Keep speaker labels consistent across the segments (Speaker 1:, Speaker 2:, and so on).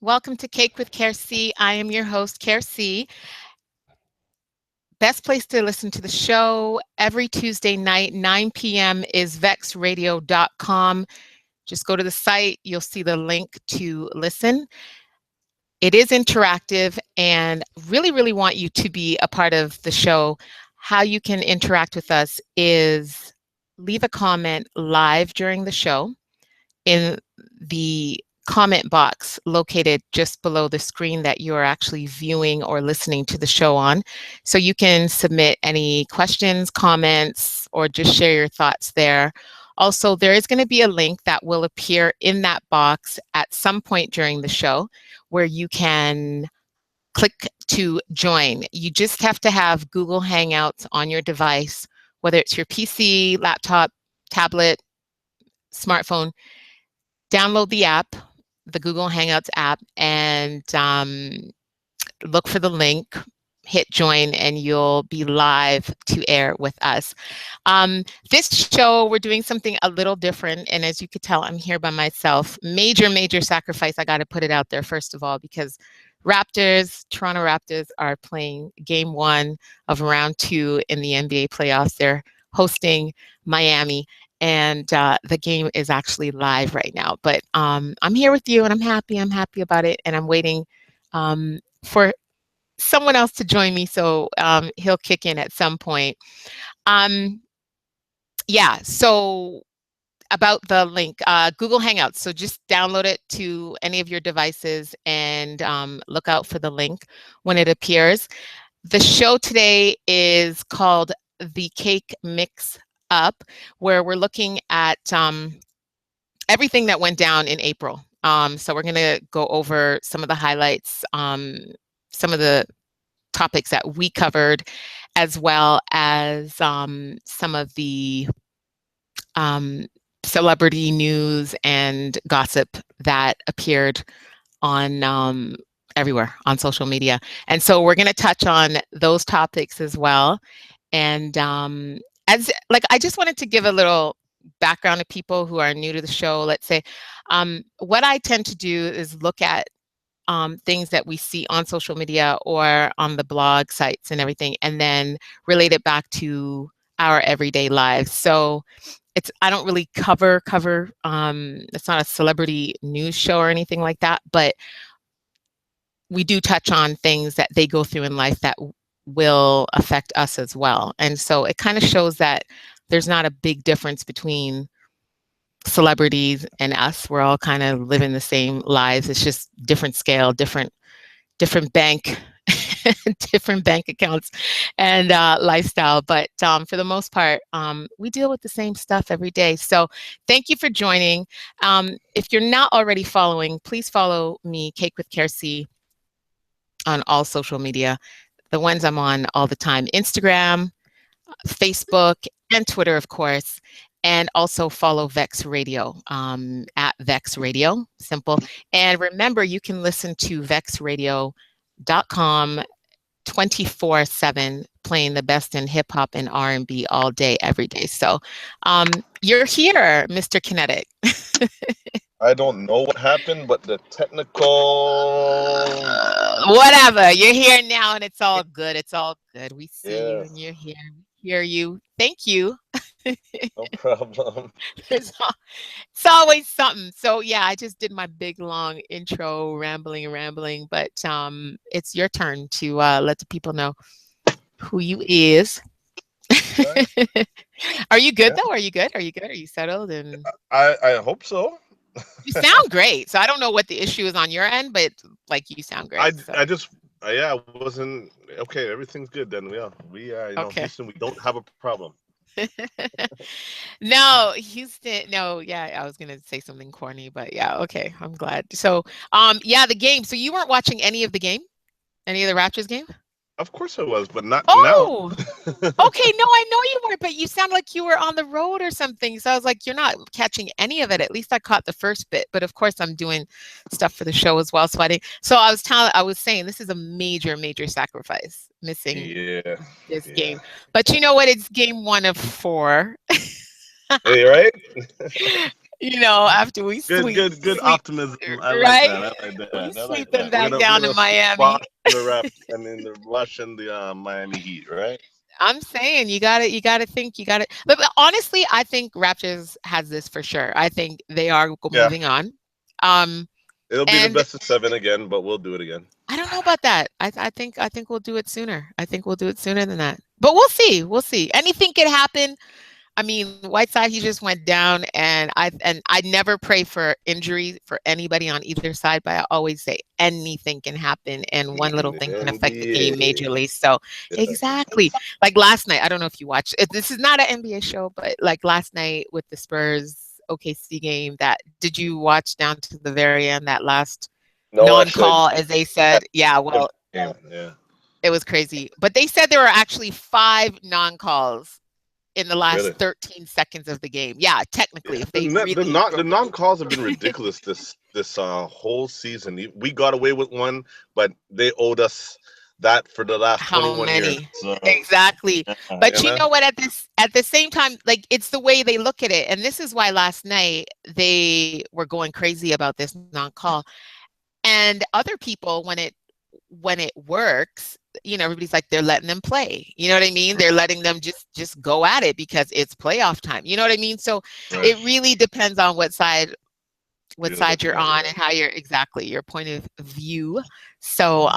Speaker 1: Welcome to Cake with Kelsey. I am your host, Kelsey. Best place to listen to the show every Tuesday night, 9 p.m. is vexradio.com. Just go to the site, you'll see the link to listen. It is interactive and really want you to be a part of the show. How you can interact with us is leave a comment live during the show in the comment box located just below the screen that you are actually viewing or listening to the show on. So you can submit any questions, comments, or just share your thoughts there. Also, there is going to be a link that will appear in that box at some point during the show where you can click to join. You just have to have Google Hangouts on your device, whether it's your PC, laptop, tablet, smartphone. Download the app, the Google Hangouts app, and look for the link, hit join, and you'll be live to air with us. This show, we're doing something a little different, and as you could tell, I'm here by myself. Major sacrifice. I got to put it out there, first of all, because Toronto Raptors are playing game 1 of round 2 in the NBA playoffs. They're hosting Miami. And the game is actually live right now. But I'm here with you, and I'm happy. I'm happy about it, and I'm waiting for someone else to join me, so he'll kick in at some point. Yeah, so about the link, Google Hangouts. So just download it to any of your devices and look out for the link when it appears. The show today is called The Cake Mix Up, where we're looking at everything that went down in April. So we're going to go over some of the highlights, some of the topics that we covered, as well as some of the celebrity news and gossip that appeared on everywhere on social media. And so we're going to touch on those topics as well. And I just wanted to give a little background to people who are new to the show. Let's say, what I tend to do is look at things that we see on social media or on the blog sites and everything, and then relate it back to our everyday lives. So I don't really cover, it's not a celebrity news show or anything like that, but we do touch on things that they go through in life that will affect us as well. And so it kind of shows that there's not a big difference between celebrities and us. We're all kind of living the same lives. It's just different scale, different bank, different bank accounts and lifestyle. But for the most part, we deal with the same stuff every day. So thank you for joining. If you're not already following, please follow me, Cake with Kelsey, on all social media. The ones I'm on all the time: Instagram, Facebook, and Twitter, of course. And also follow Vex Radio at Vex Radio, simple. And remember, you can listen to vexradio.com 24/7, playing the best in hip hop and R&B all day, every day. So you're here, Mr. Kinetic.
Speaker 2: I don't know what happened, but the technical.
Speaker 1: Whatever. You're here now, and it's all good. It's all good. We see you,
Speaker 2: Yeah,
Speaker 1: and you're here. We hear you. Thank you.
Speaker 2: no problem.
Speaker 1: It's always something. So yeah, I just did my big long intro, rambling, but it's your turn to let the people know who you is.
Speaker 2: Right?
Speaker 1: Are you good
Speaker 2: Yeah,
Speaker 1: though? Are you good? Are you good? Are you settled? And
Speaker 2: I hope so.
Speaker 1: you sound great. So I don't know what the issue is on your end, but like you sound
Speaker 2: I
Speaker 1: great. So
Speaker 2: I just yeah, I wasn't okay. Everything's good then.
Speaker 1: okay.
Speaker 2: Houston. We don't have a problem.
Speaker 1: No, Houston. No, yeah, I was gonna say something corny, but yeah, okay. I'm glad. So yeah, the game. So you weren't watching any of the game? Any of the Raptors game?
Speaker 2: Of course I was, but not now.
Speaker 1: Oh, okay. No, I know you were, but you sound like you were on the road or something. So I was like, you're not catching any of it. At least I caught the first bit. But of course, I'm doing stuff for the show as well. So I didn't. So I was saying this is a major sacrifice missing
Speaker 2: Yeah,
Speaker 1: this
Speaker 2: yeah.
Speaker 1: game. But you know what? It's game 1 of 4.
Speaker 2: Hey, right?
Speaker 1: After we
Speaker 2: Good
Speaker 1: sweep,
Speaker 2: optimism. I like
Speaker 1: right?
Speaker 2: that. I like
Speaker 1: We
Speaker 2: that. I like
Speaker 1: sweep them
Speaker 2: that.
Speaker 1: back
Speaker 2: We're
Speaker 1: down
Speaker 2: gonna
Speaker 1: in Miami.
Speaker 2: squash the rap and then the Rush and the Miami Heat, right?
Speaker 1: I'm saying you gotta think, but honestly, I think Raptors has this for sure. I think they are
Speaker 2: Yeah,
Speaker 1: moving on. Um,
Speaker 2: it'll be the
Speaker 1: and
Speaker 2: best of seven again, but we'll do it again.
Speaker 1: I don't know about that. I think we'll do it sooner. I think we'll do it sooner than that. But we'll see. We'll see. Anything can happen. I mean, Whiteside, he just went down, and I never pray for injury for anybody on either side, but I always say anything can happen, and one
Speaker 2: In
Speaker 1: little
Speaker 2: the
Speaker 1: thing can affect the game
Speaker 2: NBA,
Speaker 1: majorly. So
Speaker 2: yeah.
Speaker 1: exactly, like last night. I don't know if you watched it. This is not an NBA show, but like last night with the Spurs OKC game. That did you watch down to the very end? That last
Speaker 2: No, actually,
Speaker 1: non-call, as they said. Yeah,
Speaker 2: I
Speaker 1: well,
Speaker 2: game. Yeah,
Speaker 1: it was crazy. But they said there were actually 5 non-calls in the last
Speaker 2: really.
Speaker 1: 13 seconds of the game. Yeah,
Speaker 2: Yeah,
Speaker 1: technically, if they really
Speaker 2: the
Speaker 1: broke it.
Speaker 2: non calls have been ridiculous this whole season. We got away with one, but they owed us that for the last
Speaker 1: How
Speaker 2: 21 years.
Speaker 1: many?
Speaker 2: So
Speaker 1: Exactly.
Speaker 2: you
Speaker 1: But you
Speaker 2: know,
Speaker 1: know what? At the same time, like it's the way they look at it. And this is why last night they were going crazy about this non-call. And other people, when it works, everybody's like they're letting them play. You know what I mean? They're letting them just go at it because it's playoff time. You know what I mean? So
Speaker 2: right?
Speaker 1: it really depends on what side
Speaker 2: You're looking
Speaker 1: you're
Speaker 2: at it,
Speaker 1: on
Speaker 2: right?
Speaker 1: and how you're exactly your point of view. So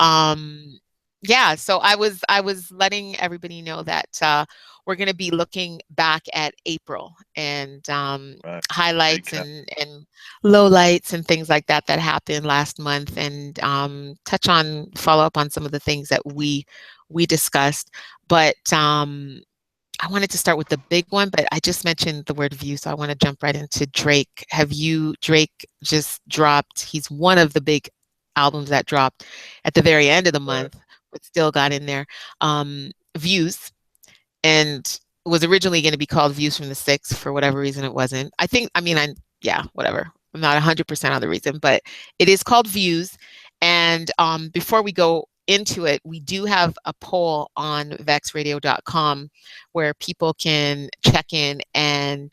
Speaker 1: yeah, so I was letting everybody know that we're going to be looking back at April and
Speaker 2: Right.
Speaker 1: highlights
Speaker 2: Recap.
Speaker 1: and lowlights and things like that that happened last month, and follow up on some of the things that we discussed. But I wanted to start with the big one, but I just mentioned the word view, so I want to jump right into Drake. Drake just dropped, he's one of the big albums that dropped at the very end of the
Speaker 2: Right.
Speaker 1: month, but still got in there. Views, and was originally going to be called Views from the Six. For whatever reason, it wasn't. Yeah, whatever. I'm not 100% on the reason, but it is called Views. And before we go into it, we do have a poll on vexradio.com where people can check in and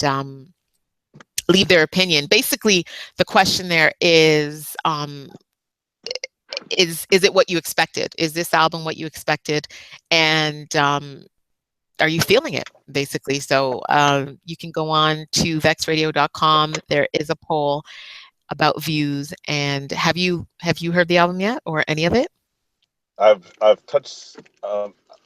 Speaker 1: leave their opinion. Basically, the question there is it what you expected? Is this album what you expected? And are you feeling it, basically? So you can go on to vexradio.com. There is a poll about Views. And have you heard the album yet, or any of it?
Speaker 2: I've touched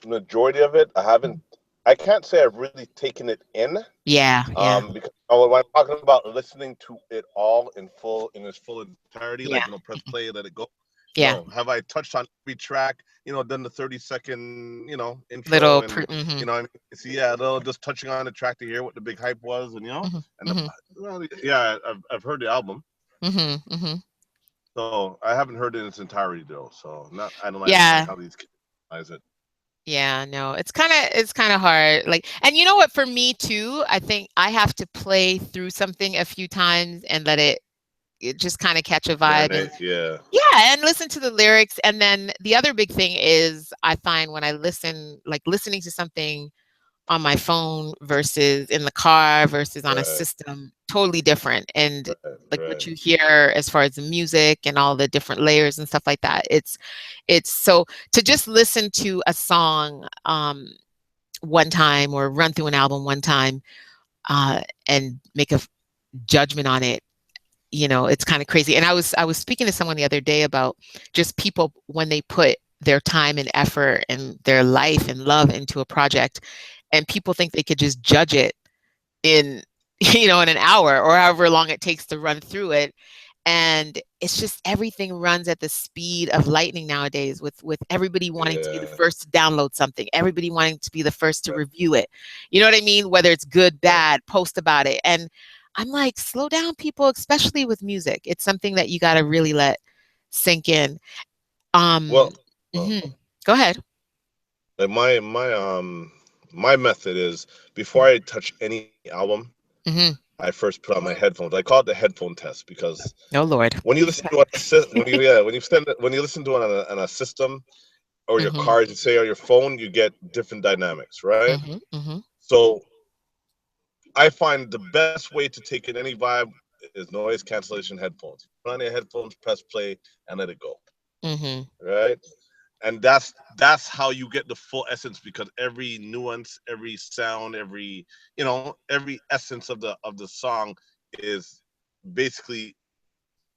Speaker 2: majority of it. I haven't. I can't say I've really taken it in.
Speaker 1: Yeah, yeah,
Speaker 2: Because when I'm talking about listening to it all in its full entirety, like
Speaker 1: yeah,
Speaker 2: press play, let it go.
Speaker 1: yeah.
Speaker 2: No, have I touched on every track? Done the 30-second, intro
Speaker 1: Little,
Speaker 2: and
Speaker 1: mm-hmm,
Speaker 2: I mean, so yeah, just touching on the track to hear what the big hype was, and
Speaker 1: mm-hmm,
Speaker 2: and
Speaker 1: mm-hmm,
Speaker 2: well, yeah, I've heard the album,
Speaker 1: mm-hmm, mm-hmm.
Speaker 2: so I haven't heard it in its entirety though. So not, I don't like
Speaker 1: Yeah,
Speaker 2: how these kids analyze it.
Speaker 1: yeah, no, it's kind of hard. Like, and you know what, for me too, I think I have to play through something a few times and let it just kind of catch a vibe, and
Speaker 2: Marinate, yeah,
Speaker 1: yeah, and listen to the lyrics. And then the other big thing is I find when I listening to something on my phone versus in the car versus on a
Speaker 2: right,
Speaker 1: system, totally different. And
Speaker 2: right,
Speaker 1: like what
Speaker 2: right,
Speaker 1: you hear as far as the music and all the different layers and stuff like that, it's so to just listen to a song one time or run through an album one time and make a judgment on it, it's kind of crazy. And I was speaking to someone the other day about just people when they put their time and effort and their life and love into a project, and people think they could just judge it in in an hour or however long it takes to run through it. And it's just everything runs at the speed of lightning nowadays, with everybody wanting to be the
Speaker 2: yeah,
Speaker 1: first to download something, everybody wanting to be the first to review it. You know what I mean? Whether it's good,
Speaker 2: right.
Speaker 1: bad, post about it. And I'm like, slow down, people, especially with music. It's something that you got to really let sink in. Um,
Speaker 2: Well,
Speaker 1: mhm. Go ahead.
Speaker 2: like my method is before I touch any album,
Speaker 1: Hmm.
Speaker 2: I first put on my headphones. I call it the headphone test because
Speaker 1: Oh Lord.
Speaker 2: when you listen to it, when you listen to it on a system or your
Speaker 1: Hmm.
Speaker 2: car, as you say, or your phone, you get different dynamics, right?
Speaker 1: Hmm. Hmm.
Speaker 2: So I find the best way to take in any vibe is noise cancellation headphones. Put on your headphones, press play, and let it go.
Speaker 1: Mm-hmm.
Speaker 2: Right? And that's how you get the full essence, because every nuance, every sound, every, every essence of the song is basically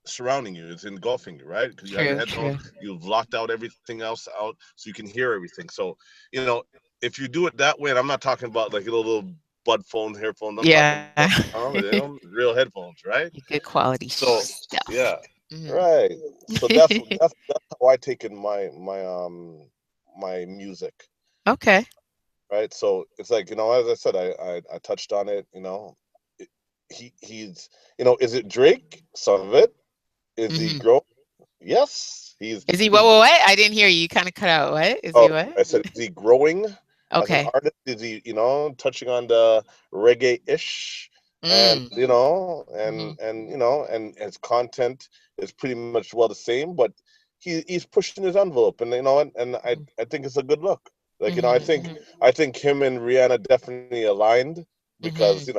Speaker 2: surrounding you. It's engulfing you, right? Because you have your
Speaker 1: True,
Speaker 2: headphones,
Speaker 1: true.
Speaker 2: you've locked out everything else out, so you can hear everything. So, you know, if you do it that way, and I'm not talking about like little bud phones, earphones. I'm talking
Speaker 1: Yeah.
Speaker 2: about, real headphones, right?
Speaker 1: Good quality
Speaker 2: So,
Speaker 1: stuff.
Speaker 2: yeah,
Speaker 1: Hmm.
Speaker 2: right. So that's how I take in my music,
Speaker 1: Okay.
Speaker 2: right? So it's like, as I said, I touched on it. It- he's, is it Drake? Some of it. Is he
Speaker 1: Hmm.
Speaker 2: grow? Yes, he's
Speaker 1: Is he
Speaker 2: he's.
Speaker 1: what? I didn't hear you. You kind of cut out. What? Is he
Speaker 2: Oh,
Speaker 1: what?
Speaker 2: I said, is he growing as an
Speaker 1: Okay.
Speaker 2: artist? Is he, touching on the reggae-ish, and
Speaker 1: Mm. Hmm.
Speaker 2: and his content is pretty much well the same, but he's pushing his envelope, and and I think it's a good look. Like,
Speaker 1: Hmm. Hmm.
Speaker 2: I think him and Rihanna definitely aligned, because
Speaker 1: Hmm.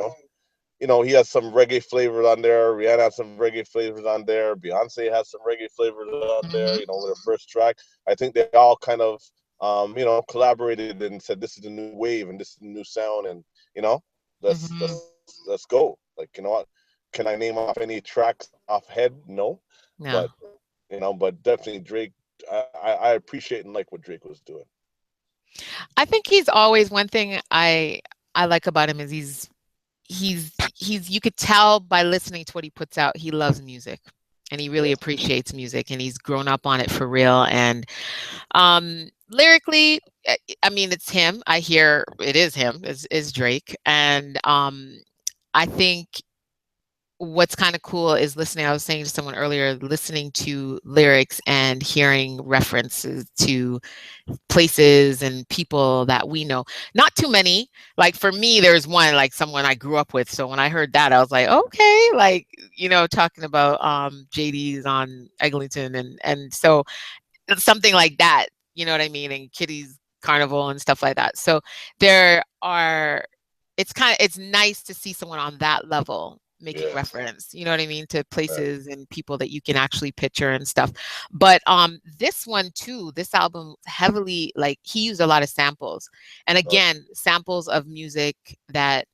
Speaker 2: he has some reggae flavors on there. Rihanna has some reggae flavors on there. Beyonce has some reggae flavors on there.
Speaker 1: Hmm.
Speaker 2: With her first track, I think they all kind of, collaborated and said, "This is a new wave and this is a new sound," and you know,
Speaker 1: Hmm.
Speaker 2: let's go. Like, what? Can I name off any tracks off head? No, but
Speaker 1: No.
Speaker 2: but definitely Drake. I appreciate and like what Drake was doing.
Speaker 1: I think he's always one thing I like about him is he's you could tell by listening to what he puts out, he loves music and he really
Speaker 2: Yes.
Speaker 1: appreciates music and he's grown up on it for real. And lyrically, I mean, it's him. I hear it is him, is Drake. And I think what's kind of cool is listening. I was saying to someone earlier, listening to lyrics and hearing references to places and people that we know. Not too many. Like for me, there's one, like someone I grew up with. So when I heard that, I was like, okay, like, talking about JD's on Eglinton and so something like that, you know what I mean? And Kitty's Carnival and stuff like that. So there are it's nice to see someone on that level making
Speaker 2: Yes.
Speaker 1: reference, you know what I mean, to
Speaker 2: Right.
Speaker 1: places and people that you can actually picture and stuff. But this one too, this album heavily, like he used a lot of samples. And
Speaker 2: Right.
Speaker 1: again, samples of music that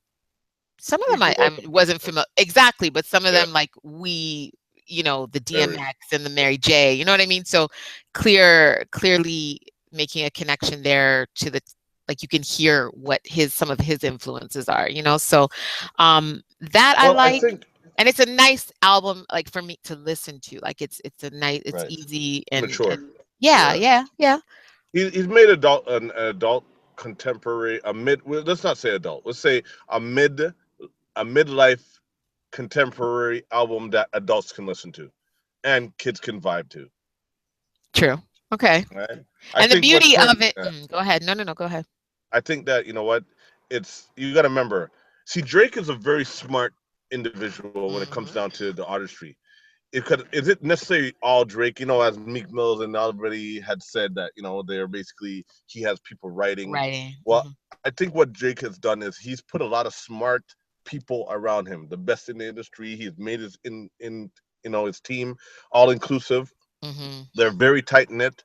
Speaker 1: some of
Speaker 2: We
Speaker 1: them
Speaker 2: grew
Speaker 1: I
Speaker 2: up
Speaker 1: wasn't familiar exactly, but some of
Speaker 2: Yeah.
Speaker 1: them like the
Speaker 2: Very.
Speaker 1: DMX and the Mary J, you know what I mean? So clearly making a connection there to the like you can hear what his some of his influences are, So that I
Speaker 2: Well, I
Speaker 1: like.
Speaker 2: think
Speaker 1: And it's a nice album like for me to listen to. Like it's a nice it's
Speaker 2: right.
Speaker 1: easy
Speaker 2: Mature.
Speaker 1: and yeah,
Speaker 2: Yeah.
Speaker 1: yeah, yeah.
Speaker 2: He's made an adult contemporary, a mid. Well, let's not say adult. Let's say a midlife contemporary album that adults can listen to, and kids can vibe to.
Speaker 1: True. Okay.
Speaker 2: Right. I
Speaker 1: And the
Speaker 2: think what
Speaker 1: beauty
Speaker 2: turn.
Speaker 1: of it, go ahead. No, go ahead.
Speaker 2: I think that, what, it's, you got to remember. See, Drake is a very smart individual when it comes down
Speaker 1: Mhm.
Speaker 2: to the artistry. Is it necessarily all Drake? As Meek Mills and everybody had said that, they're basically, he has people writing.
Speaker 1: Writing.
Speaker 2: Well,
Speaker 1: Mhm.
Speaker 2: I think what Drake has done is he's put a lot of smart people around him, the best in the industry. He's made his team all inclusive.
Speaker 1: Mhm.
Speaker 2: They're very tight knit,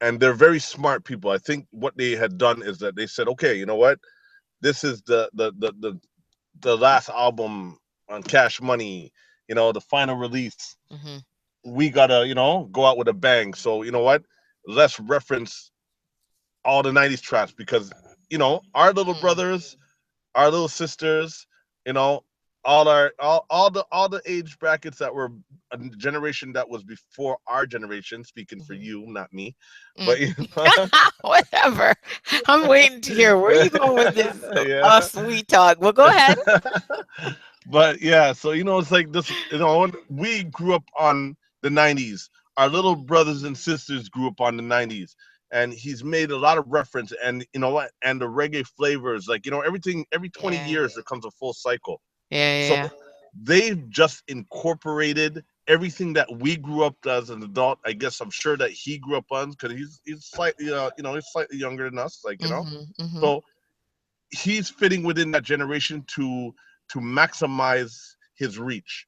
Speaker 2: and they're very smart people. I think what they had done is that they said, okay, you know what, this is the last album on Cash Money, the final release.
Speaker 1: Mhm.
Speaker 2: We gotta, go out with a bang. So you know what? Let's reference all the '90s tracks, because our little
Speaker 1: Mhm.
Speaker 2: brothers, our little sisters, you know, all the age brackets that were a generation that was before our generation. Speaking for
Speaker 1: Mhm.
Speaker 2: you, not me, but
Speaker 1: Mm. Whatever. I'm waiting to hear where you going with this
Speaker 2: yeah.
Speaker 1: sweet talk. Well, go ahead.
Speaker 2: But yeah, so it's like this. When we grew up on the '90s. Our little
Speaker 1: Mhm.
Speaker 2: brothers and sisters grew up on the '90s, and he's made a lot of reference. And you know what? And the reggae flavors, like everything. Every 20
Speaker 1: Yeah.
Speaker 2: years there comes a full cycle.
Speaker 1: Yeah,
Speaker 2: So
Speaker 1: yeah,
Speaker 2: they've just incorporated everything that we grew up as an adult. I guess I'm sure that he grew up on, because he's slightly he's slightly younger than us, like
Speaker 1: yeah. Mhm. Mhm.
Speaker 2: so he's fitting within that generation to maximize his reach.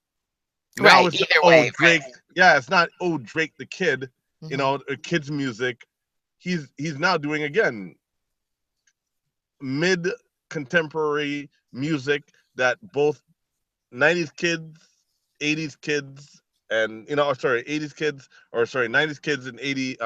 Speaker 2: Now
Speaker 1: Right.
Speaker 2: it's not,
Speaker 1: Either
Speaker 2: oh,
Speaker 1: way.
Speaker 2: Drake. Yeah, it's not, oh, Drake the kid.
Speaker 1: Right.
Speaker 2: You know, kids music. He's now doing again mid contemporary music that both 90s kids, 80s kids, and sorry, 80s kids, or sorry, 90s kids and 80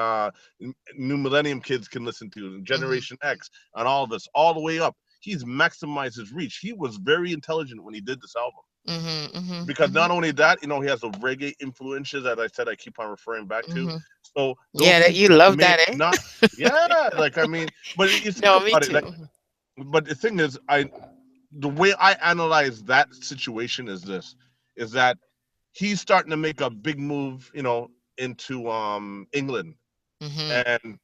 Speaker 2: new millennium kids can listen to, and
Speaker 1: Hmm.
Speaker 2: Generation X, and all of this, all the way up. He's maximized his reach. He was very intelligent when he did this album.
Speaker 1: Hmm. Hmm.
Speaker 2: Because not only that, he has the reggae influences that I said I keep on referring back to.
Speaker 1: Hmm.
Speaker 2: So those
Speaker 1: Yeah, that you
Speaker 2: people
Speaker 1: love
Speaker 2: may
Speaker 1: that, eh?
Speaker 2: not, yeah, like I mean, but you think
Speaker 1: No, me
Speaker 2: about it, like,
Speaker 1: too.
Speaker 2: but the thing is, the way I analyze that situation is this: is that he's starting to make a big move, into England,
Speaker 1: Hmm.
Speaker 2: and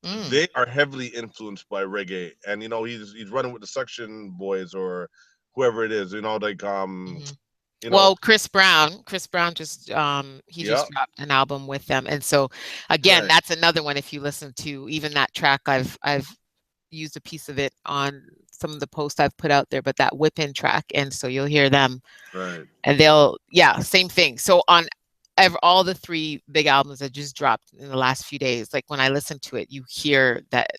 Speaker 1: Mm.
Speaker 2: they are heavily influenced by reggae, and he's running with the Section Boys or whoever it is, like
Speaker 1: Hmm.
Speaker 2: you know,
Speaker 1: Well, Chris Brown just he
Speaker 2: yeah,
Speaker 1: just dropped an album with them. And so again,
Speaker 2: right,
Speaker 1: that's another one. If you listen to even that track, I've used a piece of it on some of the posts I've put out there, but that whip in track. And so you'll hear them
Speaker 2: right.
Speaker 1: and yeah, same thing. So on all the three big albums that just dropped in the last few days, like when I listen to it, you hear that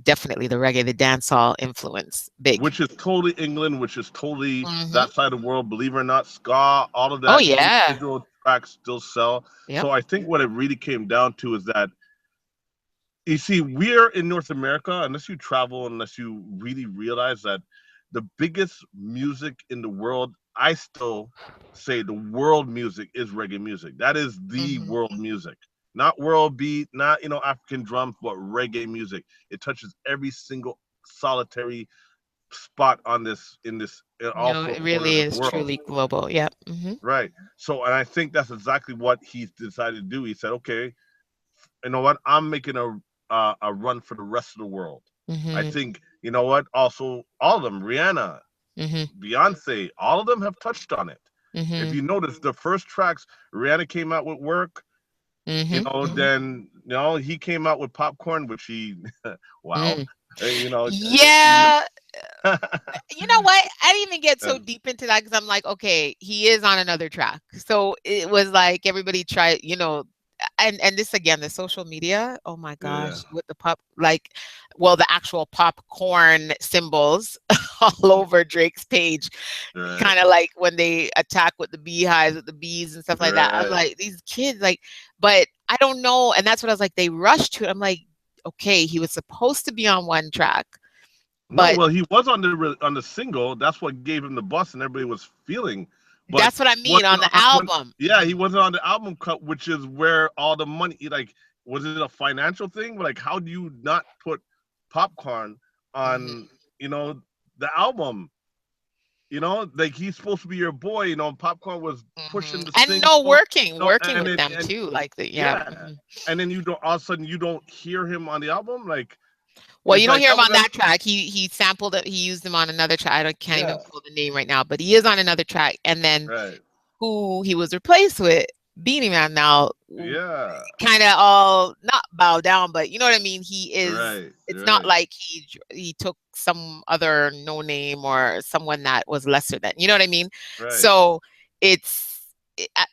Speaker 1: definitely the reggae, the dancehall influence big.
Speaker 2: Which is totally England, which is totally
Speaker 1: Hmm.
Speaker 2: that side of the world. Believe it or not, ska, all of
Speaker 1: Oh
Speaker 2: that
Speaker 1: yeah.
Speaker 2: individual tracks still sell.
Speaker 1: Yep.
Speaker 2: So I think what it really came down to is that, you see, we're in North America, unless you travel, unless you really realize that the biggest music in the world, I still say the world music is reggae music. That is the
Speaker 1: Hmm.
Speaker 2: world music. Not world beat, not African drums, but reggae music. It touches every single solitary spot on this in this in all
Speaker 1: No,
Speaker 2: four
Speaker 1: it
Speaker 2: corners
Speaker 1: really
Speaker 2: of the
Speaker 1: is
Speaker 2: world.
Speaker 1: truly global. Yep. Hmm.
Speaker 2: Right. So, and I think that's exactly what he's decided to do. He said, okay, you know what? I'm making a run for the rest of the world. I
Speaker 1: Hmm.
Speaker 2: think, you know what? Also, all of them, Rihanna,
Speaker 1: Hmm.
Speaker 2: Beyonce, all of them have touched on it. If
Speaker 1: Hmm.
Speaker 2: you notice, the first tracks Rihanna came out with "Work,"
Speaker 1: Hmm.
Speaker 2: then he came out with "Popcorn," which he, wow,
Speaker 1: Mm.
Speaker 2: you know,
Speaker 1: Yeah. You know what? I didn't even get
Speaker 2: uh,
Speaker 1: so deep into that because I'm like, okay, he is on another track. So it was like everybody tried, and this again, the social media. Oh my
Speaker 2: yeah,
Speaker 1: gosh, with the well, the actual popcorn symbols all over Drake's page,
Speaker 2: right,
Speaker 1: kind of like when they attack with the beehives, with the bees and stuff like that. I'm
Speaker 2: right.
Speaker 1: like, these kids, like, but I don't know. And that's what I was like. They rushed to it. I'm like, okay, he was supposed to be on one track,
Speaker 2: No,
Speaker 1: but
Speaker 2: well, he was on the single. That's what gave him the bust, and everybody was feeling. But
Speaker 1: that's what I mean
Speaker 2: wasn't
Speaker 1: on the
Speaker 2: on when,
Speaker 1: album.
Speaker 2: yeah, he wasn't on the album cut, which is where all the money. Like, was it a financial thing? Like, how do you not put popcorn
Speaker 1: Mhm,
Speaker 2: on, you know, the album? Like he's supposed to be your boy. Popcorn was pushing
Speaker 1: mhm.
Speaker 2: the
Speaker 1: And no,
Speaker 2: single.
Speaker 1: working
Speaker 2: And
Speaker 1: with
Speaker 2: then
Speaker 1: them
Speaker 2: and
Speaker 1: too, like yeah.
Speaker 2: yeah,
Speaker 1: Mhm.
Speaker 2: and then you don't all of a sudden you don't hear him on the album. Like,
Speaker 1: Well,
Speaker 2: it's
Speaker 1: you don't
Speaker 2: like
Speaker 1: hear
Speaker 2: that
Speaker 1: him
Speaker 2: was
Speaker 1: on that track. He sampled it. He used them on another track. Can't even
Speaker 2: yeah,
Speaker 1: pull the name right now, but he is on another track. And then
Speaker 2: right,
Speaker 1: who he was replaced with, Beanie Man. Now,
Speaker 2: yeah.
Speaker 1: kind of all not bow down, but you know what I mean. He is.
Speaker 2: Right,
Speaker 1: It's not
Speaker 2: right,
Speaker 1: like he took some other no name or someone that was lesser than. You know what I mean?
Speaker 2: right.
Speaker 1: So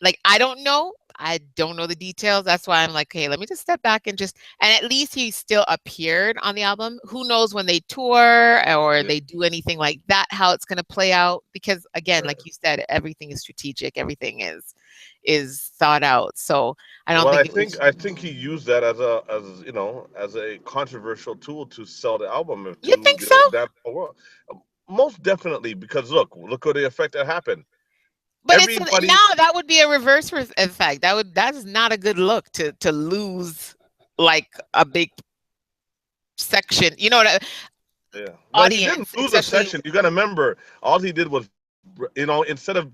Speaker 1: like I don't know. I don't know the details. That's why I'm like, hey, let me just step back and and at least he still appeared on the album. Who knows when they tour or
Speaker 2: Yeah,
Speaker 1: they do anything like that, how it's going to play out? Because again,
Speaker 2: right.
Speaker 1: like you said, everything is strategic. Everything is thought out. So I don't
Speaker 2: Well,
Speaker 1: think
Speaker 2: I
Speaker 1: it
Speaker 2: think
Speaker 1: was.
Speaker 2: I think he used that as a controversial tool to sell the album
Speaker 1: You
Speaker 2: to
Speaker 1: think so?
Speaker 2: that world. Most definitely, because look what the effect that happened.
Speaker 1: But
Speaker 2: Everybody,
Speaker 1: now that would be a reverse effect. That is not a good look to lose like a big section. You know, the
Speaker 2: yeah. Well, he didn't
Speaker 1: audience,
Speaker 2: lose a
Speaker 1: especially
Speaker 2: section. You got to remember, all he did was, instead of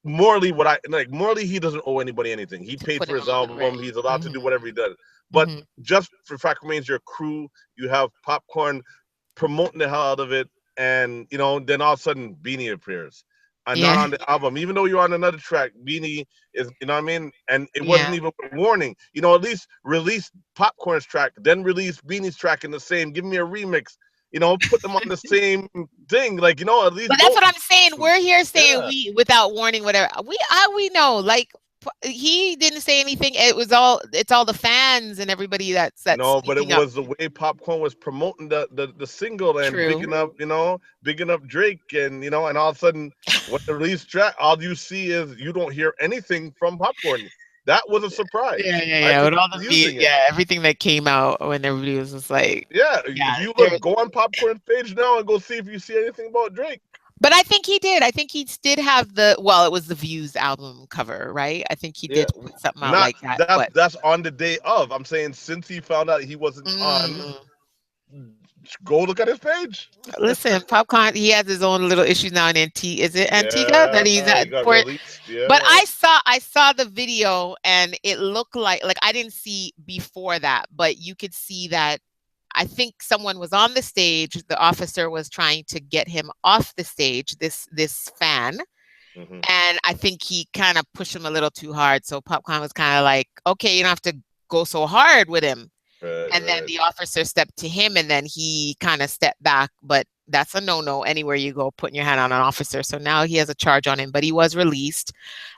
Speaker 2: morally morally he doesn't owe anybody anything. He
Speaker 1: to
Speaker 2: paid
Speaker 1: put
Speaker 2: for
Speaker 1: him
Speaker 2: his
Speaker 1: on the
Speaker 2: album.
Speaker 1: right.
Speaker 2: He's allowed to
Speaker 1: Hmm.
Speaker 2: do whatever he does. But
Speaker 1: Hmm.
Speaker 2: just for fact remains, your crew, you have popcorn promoting the hell out of it, and then all of a sudden Beanie appears. And not
Speaker 1: Yeah,
Speaker 2: on the album, even though you're on another track. Beanie is, you know what I mean, and it
Speaker 1: yeah.
Speaker 2: wasn't even a warning. At least release Popcorn's track, then release Beanie's track in the same. Give me a remix. put them on the same thing. Like, at least
Speaker 1: But that's what
Speaker 2: don't.
Speaker 1: I'm saying. We're here saying
Speaker 2: Yeah.
Speaker 1: we without warning, whatever. We know. Like he didn't say anything. It's all the fans and everybody that's
Speaker 2: No, but it
Speaker 1: speaking up.
Speaker 2: was the way Popcorn was promoting the single and
Speaker 1: True.
Speaker 2: bigging up Drake, and and all of a sudden when the release track, all you see is you don't hear anything from Popcorn. That was a surprise. I
Speaker 1: Yeah.
Speaker 2: think
Speaker 1: With all the
Speaker 2: he's using it.
Speaker 1: everything that came out when everybody was just like,
Speaker 2: Yeah,
Speaker 1: yeah,
Speaker 2: if you go on Popcorn's page now and go see if you see anything about Drake.
Speaker 1: But I think he did. I think he did have it was the Views album cover, right? I think he
Speaker 2: Yeah,
Speaker 1: did put something out
Speaker 2: not
Speaker 1: like that.
Speaker 2: that's on the day of. I'm saying since he found out he wasn't on,
Speaker 1: Mm,
Speaker 2: go look at his page.
Speaker 1: listen, Popcorn, he has his own little issues now in Antigua. Is it Antigua
Speaker 2: Yeah,
Speaker 1: that he's
Speaker 2: he
Speaker 1: at
Speaker 2: got
Speaker 1: for?
Speaker 2: released. Yeah.
Speaker 1: But I saw the video and it looked like I didn't see before that, but you could see that I think someone was on the stage. The officer was trying to get him off the stage, this fan.
Speaker 2: Mm-hmm.
Speaker 1: And I think he kind of pushed him a little too hard. So Popcorn was kind of like, okay, you don't have to go so hard with him. And then the officer stepped to him and then he kind of stepped back. But that's a no-no anywhere you go, putting your hand on an officer. So now he has a charge on him, but he was released.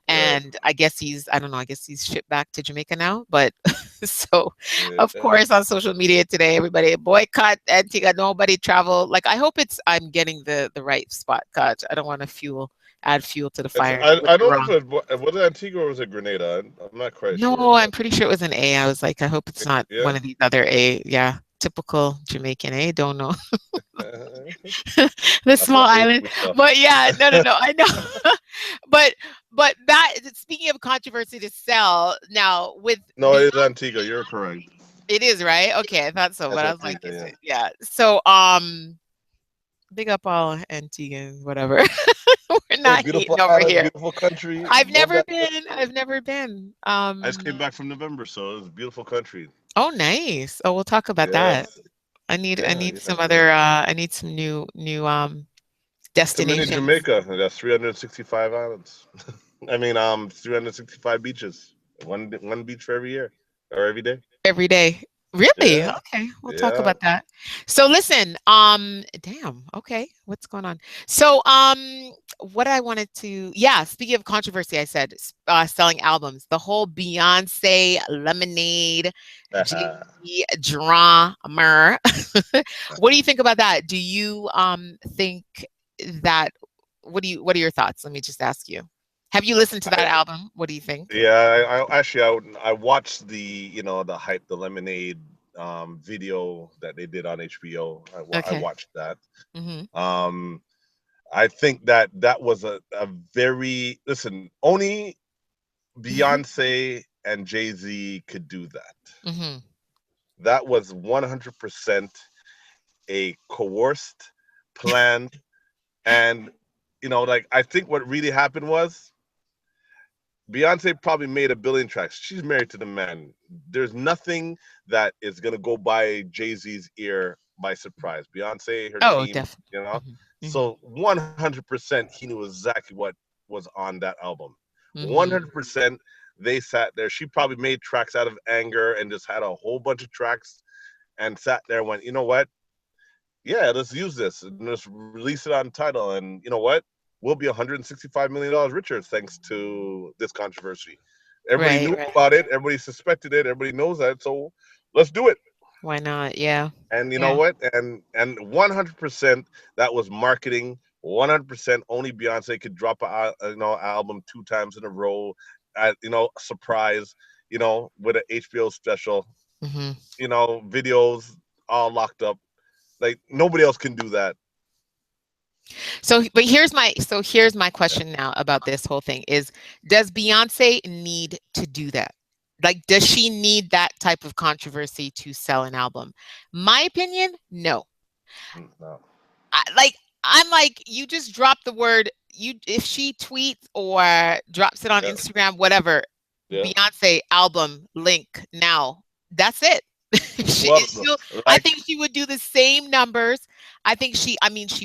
Speaker 1: And I guess I don't know, I guess he's shipped back to Jamaica now. But so, of course, on social media today, everybody boycott Antigua, nobody travel. Like, I hope I'm getting the right spot, Koch. I don't want to add fuel to the fire.
Speaker 2: I don't know if it was Antigua or was it Grenada. I'm not quite sure.
Speaker 1: No, I'm pretty sure it was an A. I was like, I hope it's not one of these other A. Yeah, typical Jamaican A. Don't know. The small island. But yeah, no. I know. but that, speaking of controversy to sell, now with
Speaker 2: No, it is Antigua. You're correct.
Speaker 1: It is, right? Okay, I thought so, but I was like,
Speaker 2: yeah.
Speaker 1: So big up all Antiguans, whatever. We're not hating over here.
Speaker 2: Beautiful country.
Speaker 1: I've never been.
Speaker 2: I just came back from November, so it's a beautiful country.
Speaker 1: Oh, nice. Oh, we'll talk about that. I need some other. I need some new destinations.
Speaker 2: In Jamaica, that's 365 islands. I mean, 365 beaches. One beach for every year or every day.
Speaker 1: Every day. Really? Yeah. Okay. We'll talk about that. So listen, damn. Okay. What's going on? So, what I wanted to, speaking of controversy, I said, selling albums, the whole Beyonce Lemonade drama. What do you think about that? Do you, think that, what are your thoughts? Let me just ask you. Have you listened to that album? What do you think?
Speaker 2: Yeah, I watched the the Hype the Lemonade video that they did on HBO. I watched that.
Speaker 1: Mm-hmm.
Speaker 2: I think that was a very only Beyonce and Jay-Z could do that.
Speaker 1: Mm-hmm.
Speaker 2: That was 100% a coerced, planned, and I think what really happened was Beyonce probably made 1 billion tracks. She's married to the man. There's nothing that is gonna go by Jay-Z's ear by surprise. Beyonce, her team,
Speaker 1: definitely.
Speaker 2: Mm-hmm. So 100% he knew exactly what was on that album. 100% they sat there. She probably made tracks out of anger and just had a whole bunch of tracks and sat there and went, you know what? Yeah, let's use this and let's release it on Tidal. And you know what? We'll be $165 million richer thanks to this controversy. Everybody knew about it. Everybody suspected it. Everybody knows that. So let's do it.
Speaker 1: Why not? Yeah.
Speaker 2: And you know what? And 100% that was marketing. 100% only Beyonce could drop a album 2 times in a row at surprise, with an HBO special.
Speaker 1: Mm-hmm.
Speaker 2: Videos all locked up. Like nobody else can do that.
Speaker 1: So here's my question now about this whole thing is, does Beyonce need to do that? Like, does she need that type of controversy to sell an album? My opinion, no. I'm like, you just drop the word, if she tweets or drops it on Instagram, whatever, Beyonce album link now, that's it. I think she would do the same numbers. I think she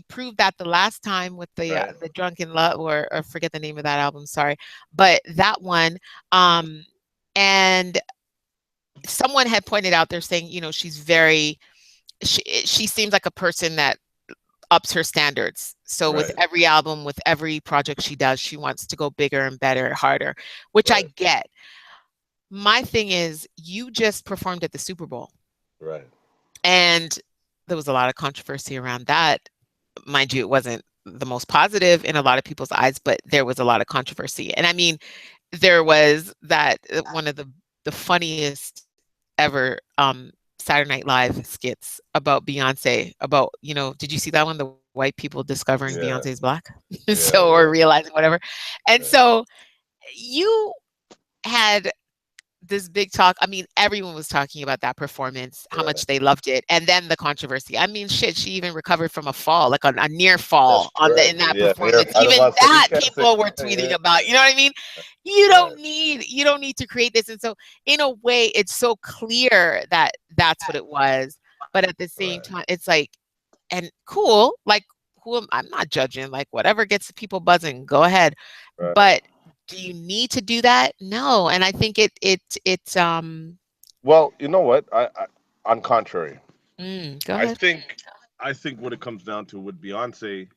Speaker 1: proved that the last time with the Drunken Love, or forget the name of that album, sorry, but that one, and someone had pointed out, they're saying, she's very she seems like a person that ups her standards. So with
Speaker 2: Right.
Speaker 1: every album, with every project she does, she wants to go bigger and better, harder, which I
Speaker 2: Right.
Speaker 1: get. My thing is, you just performed at the Super Bowl,
Speaker 2: Right.
Speaker 1: and there was a lot of controversy around that. Mind you, it wasn't the most positive in a lot of people's eyes, but there was a lot of controversy. And I mean, there was that one of the funniest ever Saturday Night Live skits about Beyonce. About, did you see that one? The white people discovering
Speaker 2: Yeah.
Speaker 1: Beyonce's black,
Speaker 2: Yeah.
Speaker 1: so, or
Speaker 2: Yeah.
Speaker 1: realizing whatever. And
Speaker 2: Right.
Speaker 1: so you had this big talk. I mean, everyone was talking about that performance, how
Speaker 2: Right.
Speaker 1: much they loved it, and then the controversy. I mean, shit, she even recovered from a fall, like a near
Speaker 2: That's
Speaker 1: fall
Speaker 2: correct.
Speaker 1: in that
Speaker 2: Yeah. Yeah.
Speaker 1: performance.
Speaker 2: I was
Speaker 1: Even
Speaker 2: about to say you
Speaker 1: that
Speaker 2: can't say
Speaker 1: people were tweeting
Speaker 2: anything.
Speaker 1: about. You know what I mean?
Speaker 2: Right.
Speaker 1: You don't need to create this. And so, in a way, it's so clear that that's what it was. But at the same
Speaker 2: Right.
Speaker 1: time, it's like, and cool, like, I'm not judging, like, whatever gets people buzzing, go ahead.
Speaker 2: Right.
Speaker 1: But do you need to do that? No. And I think
Speaker 2: Well, you know what? On contrary,
Speaker 1: go
Speaker 2: I
Speaker 1: ahead.
Speaker 2: think I think what it comes down to with Beyonce,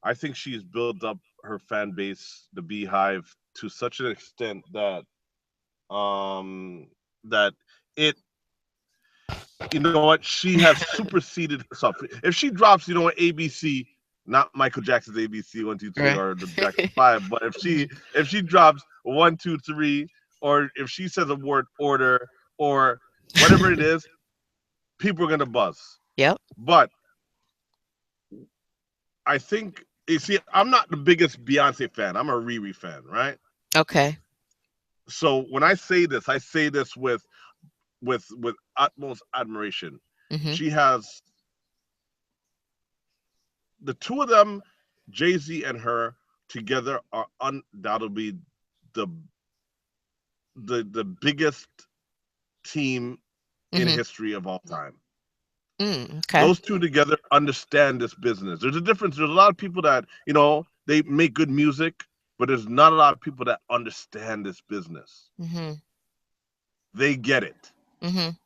Speaker 2: I think she's built up her fan base, the Beehive, to such an extent um that it you know what, she has superseded herself. If she drops, ABC, not Michael Jackson's ABC 1 2 3
Speaker 1: Right.
Speaker 2: or the Jackson 5, but if she
Speaker 1: Mhm.
Speaker 2: if she drops 1 2 3, or if she says a word order or whatever it is, people are gonna buzz.
Speaker 1: Yep.
Speaker 2: But I think, you see, I'm not the biggest Beyonce fan. I'm a Riri fan, right?
Speaker 1: Okay.
Speaker 2: So when I say this with utmost admiration.
Speaker 1: Mhm.
Speaker 2: She has the two of them, Jay Z and her together, are undoubtedly the the biggest team in
Speaker 1: Mhm.
Speaker 2: history of all time.
Speaker 1: Okay.
Speaker 2: Those two together understand this business. There's a difference. There's a lot of people that, they make good music, but there's not a lot of people that understand this business.
Speaker 1: Mhm.
Speaker 2: They get it,
Speaker 1: Mhm.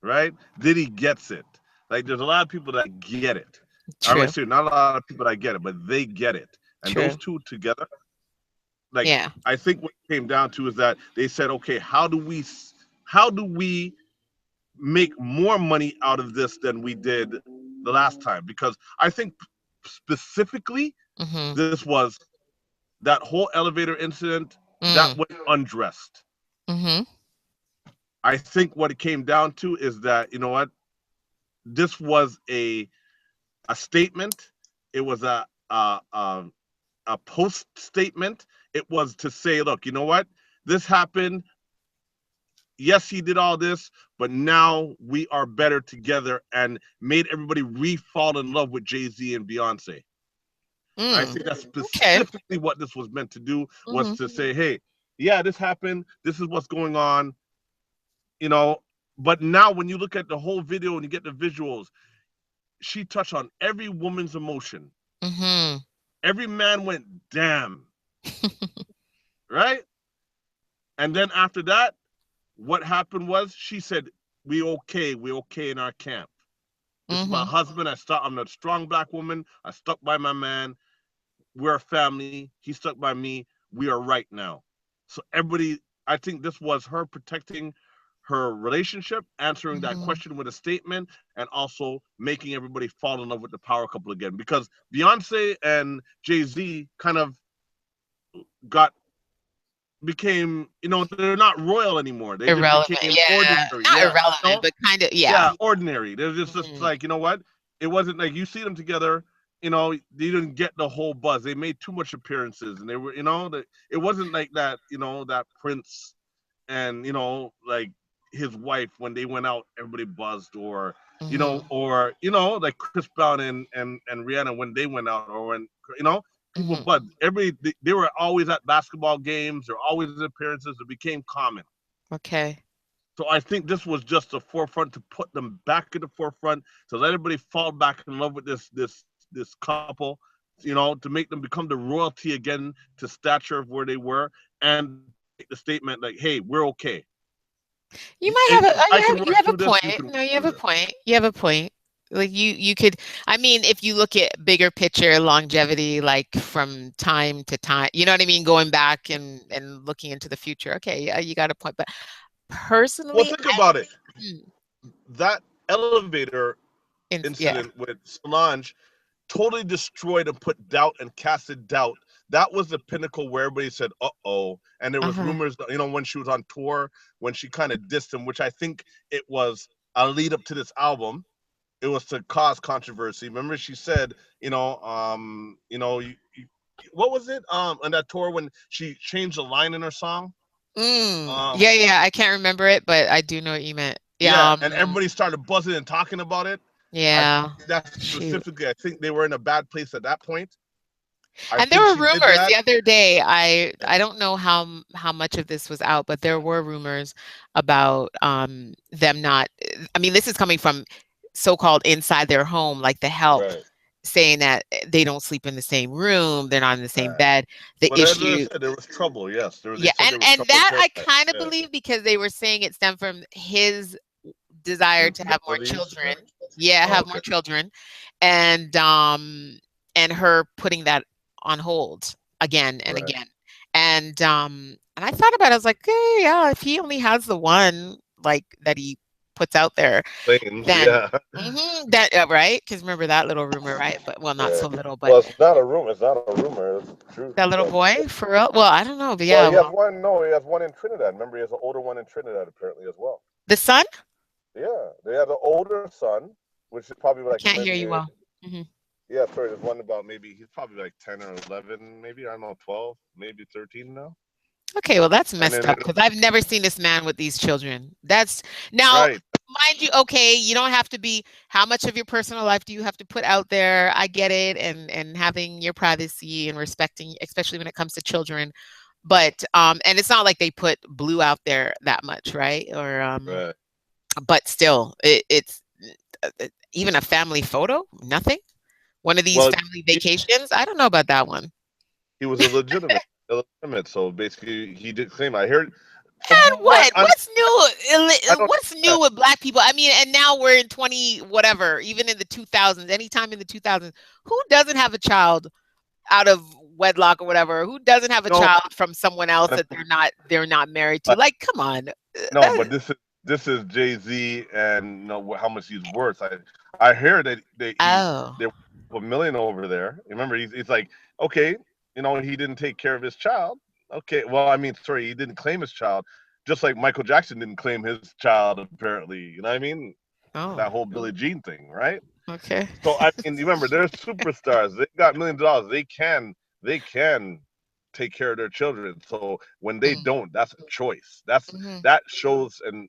Speaker 2: right? Diddy gets it. Like, there's a lot of people that get it. I might
Speaker 1: True.
Speaker 2: say not a lot of people that get it, but they get it. And those
Speaker 1: True.
Speaker 2: two together, like,
Speaker 1: Yeah.
Speaker 2: I think what it came down to is that they said, okay, how do we make more money out of this than we did the last time? Because I think specifically
Speaker 1: Mhm.
Speaker 2: this was that whole elevator incident that
Speaker 1: Mm.
Speaker 2: went undressed.
Speaker 1: Mhm.
Speaker 2: I think what it came down to is that, this was a statement. It was a post statement. It was to say, look, you know what? This happened. Yes, he did all this, but now we are better together, and made everybody re-fall in love with Jay-Z and Beyonce. I
Speaker 1: Mm.
Speaker 2: think that's
Speaker 1: Okay.
Speaker 2: specifically what this was meant to do, was
Speaker 1: Mhm.
Speaker 2: to say, hey, yeah, this happened. This is what's going on, you know. But now when you look at the whole video and you get the visuals, she touched on every woman's emotion.
Speaker 1: Mhm.
Speaker 2: Every man went, damn, right? And then after that, what happened was she said, we okay in our camp. This is my
Speaker 1: Mhm.
Speaker 2: husband. I'm a strong black woman. I stuck by my man. We're a family. He stuck by me. We are right now. So everybody, I think this was her protecting her relationship, answering that
Speaker 1: Mhm.
Speaker 2: question with a statement, and also making everybody fall in love with the power couple again. Because Beyonce and Jay-Z kind of got became, they're not royal anymore. They just
Speaker 1: Irrelevant.
Speaker 2: became
Speaker 1: Yeah.
Speaker 2: ordinary.
Speaker 1: Not
Speaker 2: Yeah.
Speaker 1: irrelevant, but kind of, yeah.
Speaker 2: Yeah, ordinary. They're just
Speaker 1: Mhm.
Speaker 2: like, you know what? It wasn't like you see them together, they didn't get the whole buzz. They made too much appearances, and they were, it wasn't like that, that Prince and, like his wife, when they went out, everybody buzzed, or
Speaker 1: Mhm.
Speaker 2: like Chris Brown and Rihanna when they went out, or when, people
Speaker 1: Mhm.
Speaker 2: buzzed. They were always at basketball games, they're always in appearances. It became common.
Speaker 1: Okay.
Speaker 2: So I think this was just the forefront to put them back in the forefront, to let everybody fall back in love with this couple, to make them become the royalty again, to stature of where they were, and to make the statement like, hey, we're okay.
Speaker 1: You might have a
Speaker 2: I can
Speaker 1: you
Speaker 2: rush
Speaker 1: have a
Speaker 2: through this. You
Speaker 1: point.
Speaker 2: can
Speaker 1: No,
Speaker 2: rush
Speaker 1: you have
Speaker 2: through
Speaker 1: a
Speaker 2: this.
Speaker 1: point. You have a point. Like you could, I mean, if you look at bigger picture longevity, like from time to time, you know what I mean, going back and looking into the future. Okay, yeah, you got a point. But
Speaker 2: Well,
Speaker 1: personally,
Speaker 2: think about it.
Speaker 1: mm,
Speaker 2: That elevator
Speaker 1: yeah.
Speaker 2: incident with Solange totally destroyed and put doubt and casted doubt. That was the pinnacle where everybody said, "Uh-oh," and there was
Speaker 1: Uh-huh.
Speaker 2: rumors. When she was on tour, when she kind of dissed him, which I think it was a lead up to this album. It was to cause controversy. Remember, she said, what was it? On that tour when she changed a line in her song.
Speaker 1: Yeah, yeah, I can't remember it, but I do know what you meant.
Speaker 2: Yeah,
Speaker 1: Yeah,
Speaker 2: and everybody started buzzing and talking about it. I
Speaker 1: yeah.
Speaker 2: think that's
Speaker 1: Shoot.
Speaker 2: specifically. I think they were in a bad place at that point. I
Speaker 1: And there
Speaker 2: think
Speaker 1: were
Speaker 2: she did
Speaker 1: rumors
Speaker 2: that.
Speaker 1: the other day. I don't know how much of this was out, but there were rumors about them not. I mean, this is coming from so-called inside their home, like the help
Speaker 2: Right.
Speaker 1: saying that they don't sleep in the same room, they're not in the same
Speaker 2: Right.
Speaker 1: bed. The
Speaker 2: But as I
Speaker 1: issue,
Speaker 2: said, there was trouble. Yes, they
Speaker 1: yeah,
Speaker 2: said there was
Speaker 1: and
Speaker 2: trouble
Speaker 1: that
Speaker 2: there.
Speaker 1: I kind of
Speaker 2: Yeah.
Speaker 1: believe because they were saying it stemmed from his desire to have more
Speaker 2: Infidelities.
Speaker 1: children. Yeah,
Speaker 2: Oh,
Speaker 1: have
Speaker 2: okay.
Speaker 1: more children, and her putting that on hold again and
Speaker 2: Right.
Speaker 1: again. And I thought about it, I was like, hey, yeah, if he only has the one like that he puts out there,
Speaker 2: Claims.
Speaker 1: then
Speaker 2: Yeah.
Speaker 1: that right? Because remember that little rumor, right? But well, not
Speaker 2: Yeah.
Speaker 1: so little, but
Speaker 2: Well, it's not a rumor. It's not a rumor. It's true.
Speaker 1: that little
Speaker 2: But
Speaker 1: boy for real. Well, I don't know, but
Speaker 2: well,
Speaker 1: yeah,
Speaker 2: he has
Speaker 1: well,
Speaker 2: one. No, he has one in Trinidad. Remember, he has an older one in Trinidad apparently as well.
Speaker 1: the son.
Speaker 2: Yeah, they have an older son, which is probably
Speaker 1: I
Speaker 2: like
Speaker 1: can't hear you
Speaker 2: maybe.
Speaker 1: well. Hmm.
Speaker 2: Yeah, sorry. There's one about maybe he's probably like 10 or 11, maybe I don't know, 12, maybe 13 now.
Speaker 1: Okay, well, that's
Speaker 2: And
Speaker 1: messed
Speaker 2: then
Speaker 1: up because I've never seen this man with these children. That's now,
Speaker 2: right,
Speaker 1: mind you, okay, you don't have to be, how much of your personal life do you have to put out there? I get it, and having your privacy and respecting, especially when it comes to children. But and it's not like they put Blue out there that much, right? Or
Speaker 2: right.
Speaker 1: but still, it's even a family photo, nothing. One of these
Speaker 2: Well,
Speaker 1: family vacations, I don't know about that one.
Speaker 2: he was illegitimate. So basically, he did claim. I heard from
Speaker 1: And
Speaker 2: what
Speaker 1: what?
Speaker 2: I'm. I don't.
Speaker 1: What's new with black people? I mean, and now we're in 20 whatever, even in the 2000s, anytime in the 2000s, who doesn't have a child out of wedlock or whatever? Who doesn't have a
Speaker 2: No,
Speaker 1: child from someone else that they're not married to?
Speaker 2: but
Speaker 1: Like, come on.
Speaker 2: no, but this is Jay Z, and how much he's worth. I hear that
Speaker 1: Oh.
Speaker 2: there was a million over there. Remember, he's like, okay, he didn't take care of his child. Okay, well, I mean, sorry, he didn't claim his child, just like Michael Jackson didn't claim his child. Apparently, you know what I mean?
Speaker 1: Oh.
Speaker 2: That whole Billie Jean thing, right?
Speaker 1: Okay.
Speaker 2: So I mean, remember, they're superstars. They got millions of dollars. They can take care of their children. So when they
Speaker 1: Mm.
Speaker 2: don't, that's a choice.
Speaker 1: Mhm.
Speaker 2: That shows an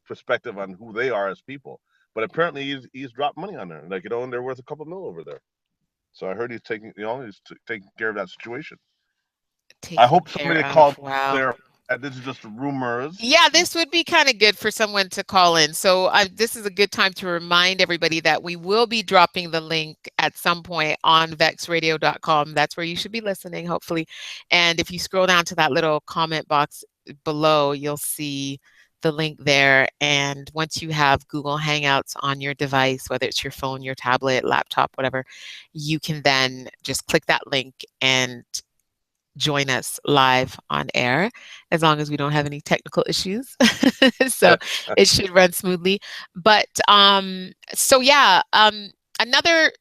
Speaker 2: perspective on who they are as people. But apparently he's dropped money on there. Like and they're worth a couple mil over there. So I heard he's taking care of that situation. I
Speaker 1: Taken
Speaker 2: hope
Speaker 1: care
Speaker 2: somebody
Speaker 1: of.
Speaker 2: called
Speaker 1: Wow.
Speaker 2: there. This is just rumors.
Speaker 1: Yeah, this would be kind of good for someone to call in. So this is a good time to remind everybody that we will be dropping the link at some point on vexradio.com. That's where you should be listening, hopefully. And if you scroll down to that little comment box below, you'll see the link there. And once you have Google Hangouts on your device, whether it's your phone, your tablet, laptop, whatever, you can then just click that link and join us live on air, as long as we don't have any technical issues. So it should run smoothly. But so yeah, another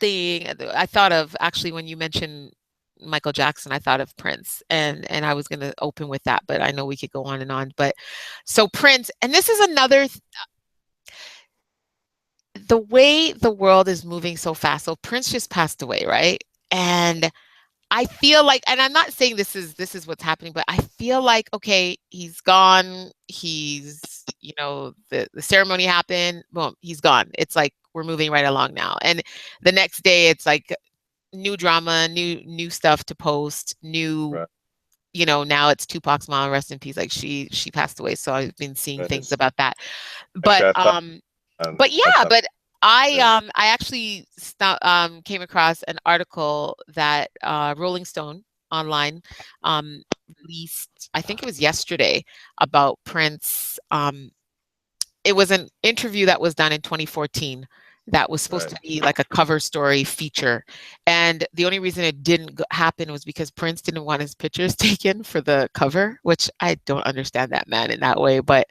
Speaker 1: thing I thought of actually when you mentioned Michael Jackson, I thought of Prince, and I was going to open with that, but I know we could go on and on. But so Prince, and this is another the way the world is moving so fast. So Prince just passed away, right? And I feel like, and I'm not saying this is what's happening, but I feel like, okay, he's gone. The ceremony happened. Boom, he's gone. It's like we're moving right along now. And the next day, it's like new drama, new stuff to post, new.
Speaker 2: Right.
Speaker 1: Now it's Tupac's mom, rest in peace. Like she passed away, so I've been seeing things
Speaker 2: Right.
Speaker 1: about that. But
Speaker 2: Actually,
Speaker 1: but
Speaker 2: I
Speaker 1: yeah,
Speaker 2: thought,
Speaker 1: but I
Speaker 2: yeah.
Speaker 1: I actually came across an article that Rolling Stone online, released, I think it was yesterday, about Prince. It was an interview that was done in 2014 that was supposed to
Speaker 2: Right.
Speaker 1: be like a cover story feature. And the only reason it didn't happen was because Prince didn't want his pictures taken for the cover, which I don't understand that man in that way, but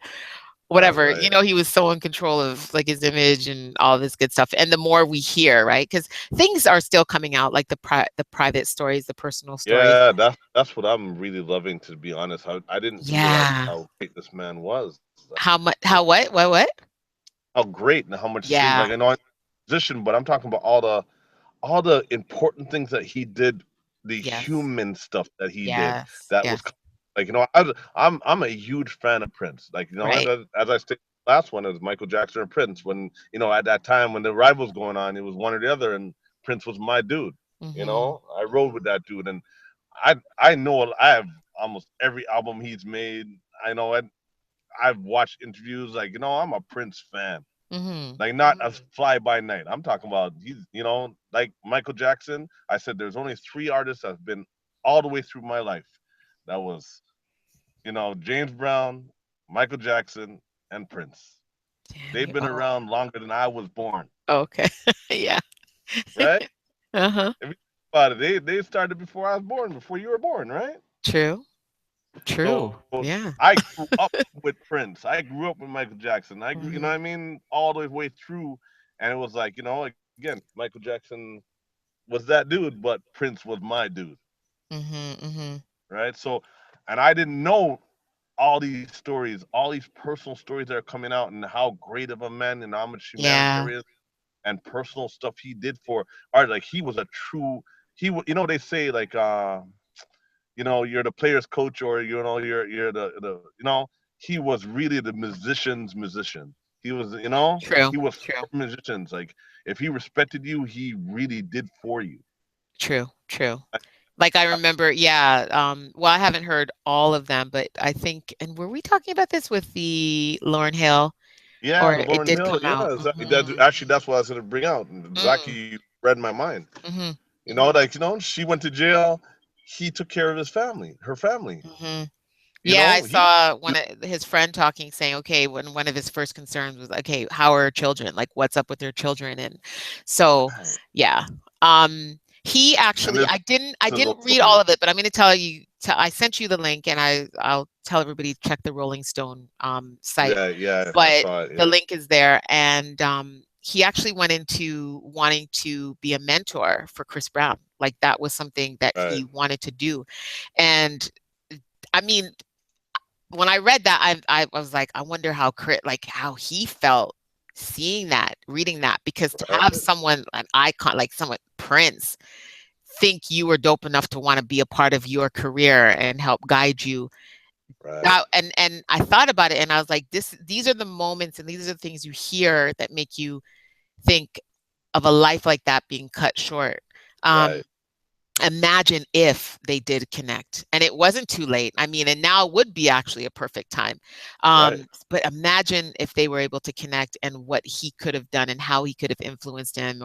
Speaker 1: whatever,
Speaker 2: Right.
Speaker 1: he was so in control of like his image and all this good stuff. And the more we hear, right? Because things are still coming out, like the private stories, the personal stories.
Speaker 2: Yeah, that's what I'm really loving, to be honest. I didn't realize
Speaker 1: Yeah.
Speaker 2: how great this man was.
Speaker 1: How much, how, what?
Speaker 2: How great and how much stream.
Speaker 1: Yeah.
Speaker 2: Like, I know I'm a musician, but I'm talking about all the important things that he did, the
Speaker 1: Yes.
Speaker 2: human stuff that he did.
Speaker 1: Yes.
Speaker 2: That was
Speaker 1: Yes.
Speaker 2: like, I'm a huge fan of Prince. Like,
Speaker 1: Right.
Speaker 2: as I said, last one is Michael Jackson or Prince. When at that time when the rivals going on, it was one or the other, and Prince was my dude.
Speaker 1: Mm-hmm.
Speaker 2: I rode with that dude, and I know I have almost every album he's made. I know I've watched interviews. Like, I'm a Prince fan.
Speaker 1: Mm-hmm.
Speaker 2: Like, not a fly by night. I'm talking about like Michael Jackson. I said there's only three artists that have been all the way through my life. That was, James Brown, Michael Jackson, and Prince.
Speaker 1: Damn,
Speaker 2: They've
Speaker 1: you
Speaker 2: been
Speaker 1: all.
Speaker 2: around longer than I was born,
Speaker 1: Okay. Yeah.
Speaker 2: right?
Speaker 1: Uh-huh.
Speaker 2: If you think about it, they started before I was born, before you were born, right?
Speaker 1: True. True.
Speaker 2: So
Speaker 1: Yeah.
Speaker 2: I grew up with Prince. I grew up with Michael Jackson. I grew,
Speaker 1: Mm-hmm.
Speaker 2: what I mean, all the way through, and it was like, again, Michael Jackson was that dude, but Prince was my dude,
Speaker 1: Mm-hmm. Mm-hmm.
Speaker 2: right? So, and I didn't know all these stories, all these personal stories that are coming out, and how great of a man and how much
Speaker 1: Yeah.
Speaker 2: humanitarian and personal stuff he did for art. Like, he was a true. They say, like, you're the player's coach, or you're the he was really the musician's musician. He was,
Speaker 1: True.
Speaker 2: he was
Speaker 1: True.
Speaker 2: for musicians. Like, if he respected you, he really did for you.
Speaker 1: True. True. Like I remember, yeah. Well, I haven't heard all of them, but I think, and were we talking about this with the Lauren Hill,
Speaker 2: Yeah,
Speaker 1: or
Speaker 2: the
Speaker 1: it
Speaker 2: Lauren
Speaker 1: did
Speaker 2: Hill.
Speaker 1: come
Speaker 2: Yeah,
Speaker 1: out?
Speaker 2: exactly.
Speaker 1: Mm-hmm.
Speaker 2: That's what I was going to bring out. Exactly,
Speaker 1: Mm-hmm.
Speaker 2: you read my mind.
Speaker 1: Mm-hmm.
Speaker 2: Like, she went to jail. He took care of his family, her family.
Speaker 1: Mm-hmm. Yeah, I
Speaker 2: He.
Speaker 1: saw one of his friend talking, saying, okay, when one of his first concerns was, okay, how are children? Like, what's up with their children? And so,
Speaker 2: Right.
Speaker 1: yeah. He
Speaker 2: And
Speaker 1: actually,
Speaker 2: this
Speaker 1: I
Speaker 2: is a
Speaker 1: didn't read
Speaker 2: story.
Speaker 1: all of it, but I'm going to tell you, I sent you the link, and I'll tell everybody to check the Rolling Stone site,
Speaker 2: Yeah, yeah, I
Speaker 1: but
Speaker 2: saw it.
Speaker 1: the
Speaker 2: Yeah.
Speaker 1: link is there. And he actually went into wanting to be a mentor for Chris Brown. Like, that was something that
Speaker 2: Right.
Speaker 1: he wanted to do. And I mean, when I read that, I was like, I wonder how how he felt seeing that, reading that, because to have
Speaker 2: Right.
Speaker 1: someone, an icon like someone Prince, think you were dope enough to want to be a part of your career and help guide you.
Speaker 2: Right.
Speaker 1: And I thought about it, and I was like, these are the moments and these are the things you hear that make you think of a life like that being cut short. Um,
Speaker 2: Right.
Speaker 1: Imagine if they did connect and it wasn't too late. I mean, and now would be actually a perfect time.
Speaker 2: Right.
Speaker 1: But imagine if they were able to connect, and what he could have done and how he could have influenced him,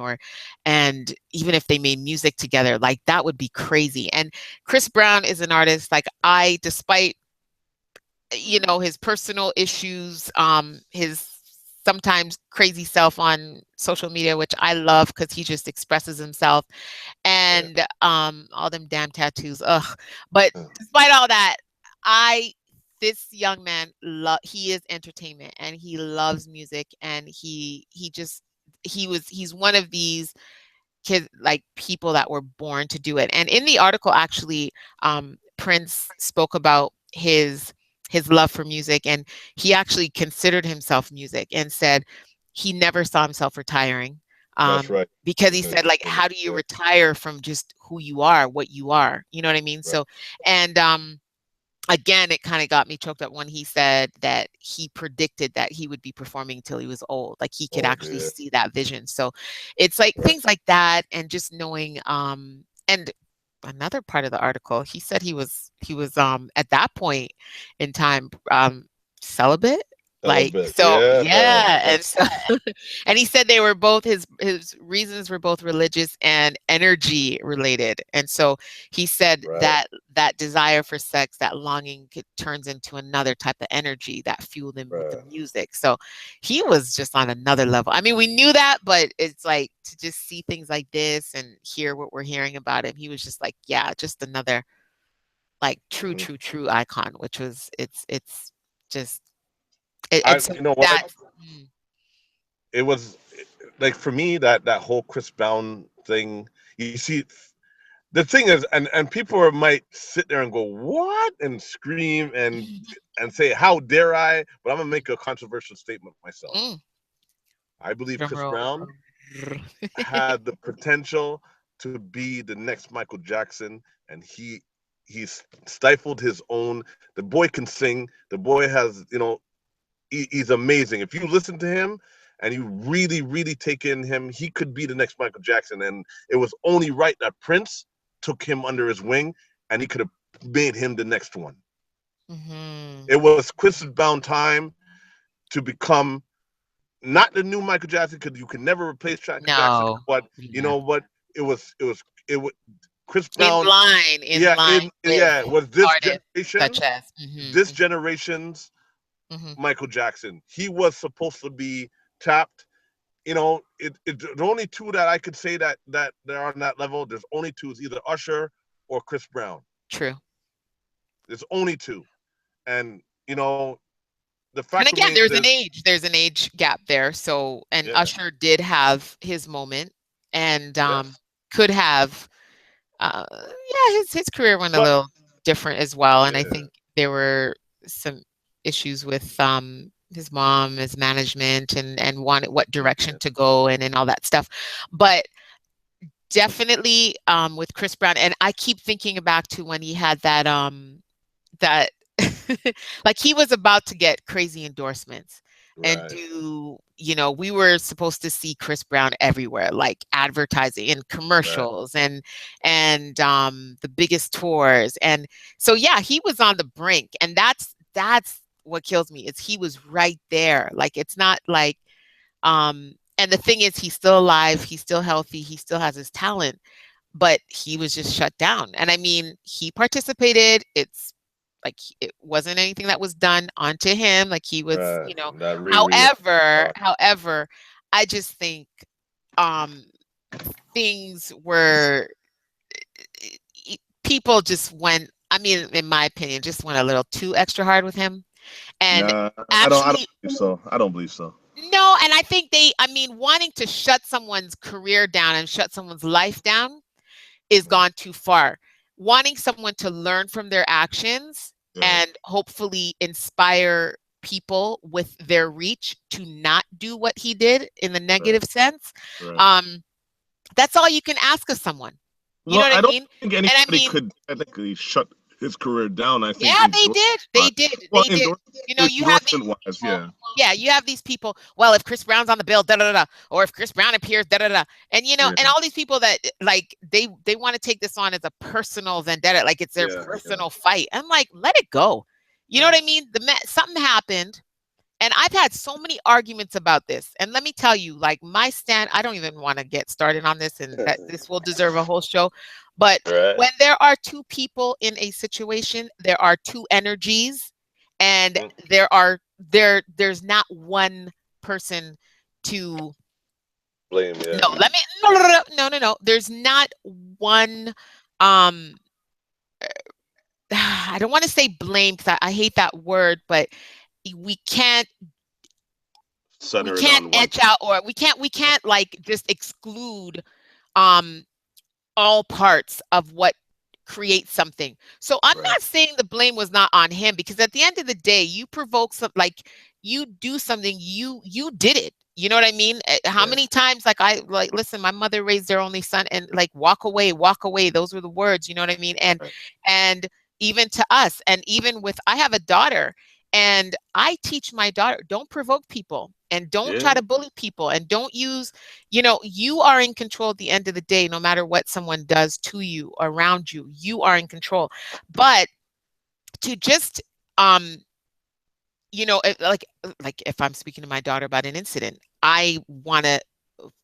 Speaker 1: and even if they made music together, like, that would be crazy. And Chris Brown is an artist, like, despite his personal issues, his sometimes crazy self on social media, which I love because he just expresses himself,
Speaker 2: Yeah.
Speaker 1: and all them damn tattoos. Ugh. But despite all that, I this young man, he is entertainment, and he loves music, and he's one of these kids, like, people that were born to do it. And in the article, actually, Prince spoke about his love for music, and he actually considered himself music, and said he never saw himself retiring,
Speaker 2: That's right.
Speaker 1: because he
Speaker 2: Because
Speaker 1: said, like, how do you retire from just who you are, what you are? You know what I mean?
Speaker 2: right.
Speaker 1: So, and again, it kind of got me choked up when he said that he predicted that he would be performing till he was old. Like, he could
Speaker 2: Oh,
Speaker 1: actually
Speaker 2: yeah.
Speaker 1: see that vision. So it's like
Speaker 2: Right.
Speaker 1: things like that, and just knowing, and another part of the article, he said he was at that point in time, celibate.
Speaker 2: A little
Speaker 1: Like,
Speaker 2: bit.
Speaker 1: so
Speaker 2: Yeah.
Speaker 1: yeah, and so and he said they were both his reasons were both religious and energy related. And so he said
Speaker 2: Right.
Speaker 1: that that desire for sex, that longing turns into another type of energy that fueled him with the
Speaker 2: Right.
Speaker 1: music. So he was just on another level. I mean, we knew that, but it's like to just see things like this and hear what we're hearing about him, he was just like, yeah, just another like true icon, which was it's just and so
Speaker 2: You know what?
Speaker 1: that's
Speaker 2: It was like for me that whole Chris Brown thing. You see, the thing is, and people might sit there and go, "What?" and scream and say, "How dare I?" But I'm gonna make a controversial statement myself.
Speaker 1: mm,
Speaker 2: I believe
Speaker 1: drum
Speaker 2: Chris
Speaker 1: roll.
Speaker 2: Brown had the potential to be the next Michael Jackson, and he's stifled his own. The boy can sing. The boy has, he's amazing. If you listen to him and you really take in him, he could be the next Michael Jackson. And it was only right that Prince took him under his wing, and he could have made him the next one.
Speaker 1: Mhm.
Speaker 2: It was Chris Brown time to become not the new Michael Jackson, because you can never replace Michael Jackson.
Speaker 1: No.
Speaker 2: But you
Speaker 1: Yeah.
Speaker 2: know what? It was Chris
Speaker 1: In
Speaker 2: Brown.
Speaker 1: line
Speaker 2: Yeah,
Speaker 1: with
Speaker 2: it was this
Speaker 1: artists
Speaker 2: generation,
Speaker 1: such as
Speaker 2: this generation's
Speaker 1: mhm.
Speaker 2: Michael Jackson. He was supposed to be tapped. The only two that I could say that they're on that level. There's only two. It's either Usher or Chris Brown.
Speaker 1: True.
Speaker 2: There's only two, and the
Speaker 1: And
Speaker 2: fact
Speaker 1: again,
Speaker 2: remains is,
Speaker 1: there's an age gap there. So, and
Speaker 2: yeah,
Speaker 1: Usher did have his moment and
Speaker 2: yes,
Speaker 1: could have yeah, his career went a
Speaker 2: but
Speaker 1: little different as well. And I
Speaker 2: yeah,
Speaker 1: think there were some issues with his mom, his management, and wanted what direction
Speaker 2: yeah,
Speaker 1: to go and all that stuff. But definitely with Chris Brown, and I keep thinking back to when he had that like he was about to get crazy endorsements and
Speaker 2: right,
Speaker 1: do, we were supposed to see Chris Brown everywhere, like advertising and
Speaker 2: right,
Speaker 1: commercials and the biggest tours. And so yeah, he was on the brink. And that's what kills me is he was right there. Like it's not like and the thing is he's still alive, he's still healthy, he still has his talent, but he was just shut down. And I mean, he participated. It's like it wasn't anything that was done onto him. Like he was,
Speaker 2: right. That Riri.
Speaker 1: however, I just think um things were people just went, I mean, in my opinion, just went a little too extra hard with him. And
Speaker 2: Nah, I don't
Speaker 1: actually,
Speaker 2: believe so. I don't believe so.
Speaker 1: no, and I think I mean, wanting to shut someone's career down and shut someone's life down is gone too far. Wanting someone to learn from their actions
Speaker 2: Right,
Speaker 1: and hopefully inspire people with their reach to not do what he did in the
Speaker 2: right,
Speaker 1: negative sense.
Speaker 2: right.
Speaker 1: Um, that's all you can ask of someone. You know
Speaker 2: Well,
Speaker 1: what I
Speaker 2: I don't
Speaker 1: mean?
Speaker 2: think
Speaker 1: And I
Speaker 2: anybody
Speaker 1: mean,
Speaker 2: could technically shut his career down. I think
Speaker 1: yeah, they
Speaker 2: endorsement
Speaker 1: did. They
Speaker 2: wise.
Speaker 1: did.
Speaker 2: Well,
Speaker 1: They did. You have these
Speaker 2: endorsement wise,
Speaker 1: people.
Speaker 2: yeah.
Speaker 1: Yeah, you have these people. Well, if Chris Brown's on the bill, da da da, or if Chris Brown appears, da da da, and and
Speaker 2: Yeah,
Speaker 1: all these people that like they want to take this on as a personal vendetta, like it's their
Speaker 2: yeah.
Speaker 1: personal fight. I'm like, let it go. You know what
Speaker 2: Right.
Speaker 1: I mean? Something happened, and I've had so many arguments about this. And let me tell you, like my stand, I don't even want to get started on this, and that this will deserve a whole show. But
Speaker 2: Right.
Speaker 1: when there are two people in a situation, there are two energies, and
Speaker 2: Mm.
Speaker 1: there's not one person to
Speaker 2: Blame, yeah.
Speaker 1: no, let me no. There's not one um I don't want to say blame because I hate that word, but we can't we
Speaker 2: Center it
Speaker 1: can't
Speaker 2: on one.
Speaker 1: etch out or we can't like just exclude um all parts of what creates something. So I'm
Speaker 2: Right.
Speaker 1: not saying the blame was not on him because at the end of the day you provoke some like you do something, you did it. You know what I mean? How
Speaker 2: Yeah.
Speaker 1: many times like I like listen, my mother raised their only son and like walk away. Those were the words, you know what I mean? And
Speaker 2: Right.
Speaker 1: and even to us and even with I have a daughter and I teach my daughter don't provoke people and don't try
Speaker 2: Yeah.
Speaker 1: to bully people and don't use you are in control at the end of the day, no matter what someone does to you, around you, you are in control. But to just um you know, like if I'm speaking to my daughter about an incident, I want to,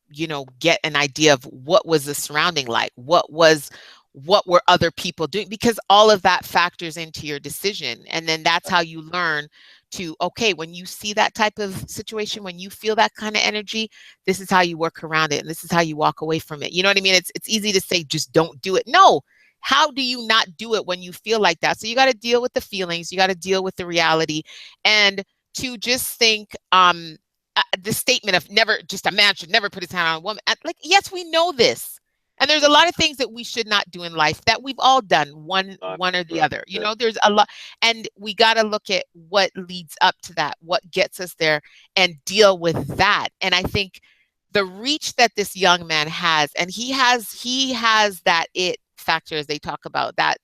Speaker 1: you know, get an idea of what was the surrounding like, what were other people doing, because all of that factors into your decision. And then that's how you learn to, okay, when you see that type of situation, when you feel that kind of energy, this is how you work around it, and this is how you walk away from it. You know what I mean? It's easy to say just don't do it. No, how do you not do it when you feel like that? So you got to deal with the feelings, you got to deal with the reality, and to just think the statement of never, just a man should never put his hand on a woman. Like, yes, we know this. And there's a lot of things that we should not do in life that we've all done, one or the other. You know, there's a lot, and we got to look at what leads up to that, what gets us there, and deal with that. And I think the reach that this young man has, and he has that it factor, as they talk about, that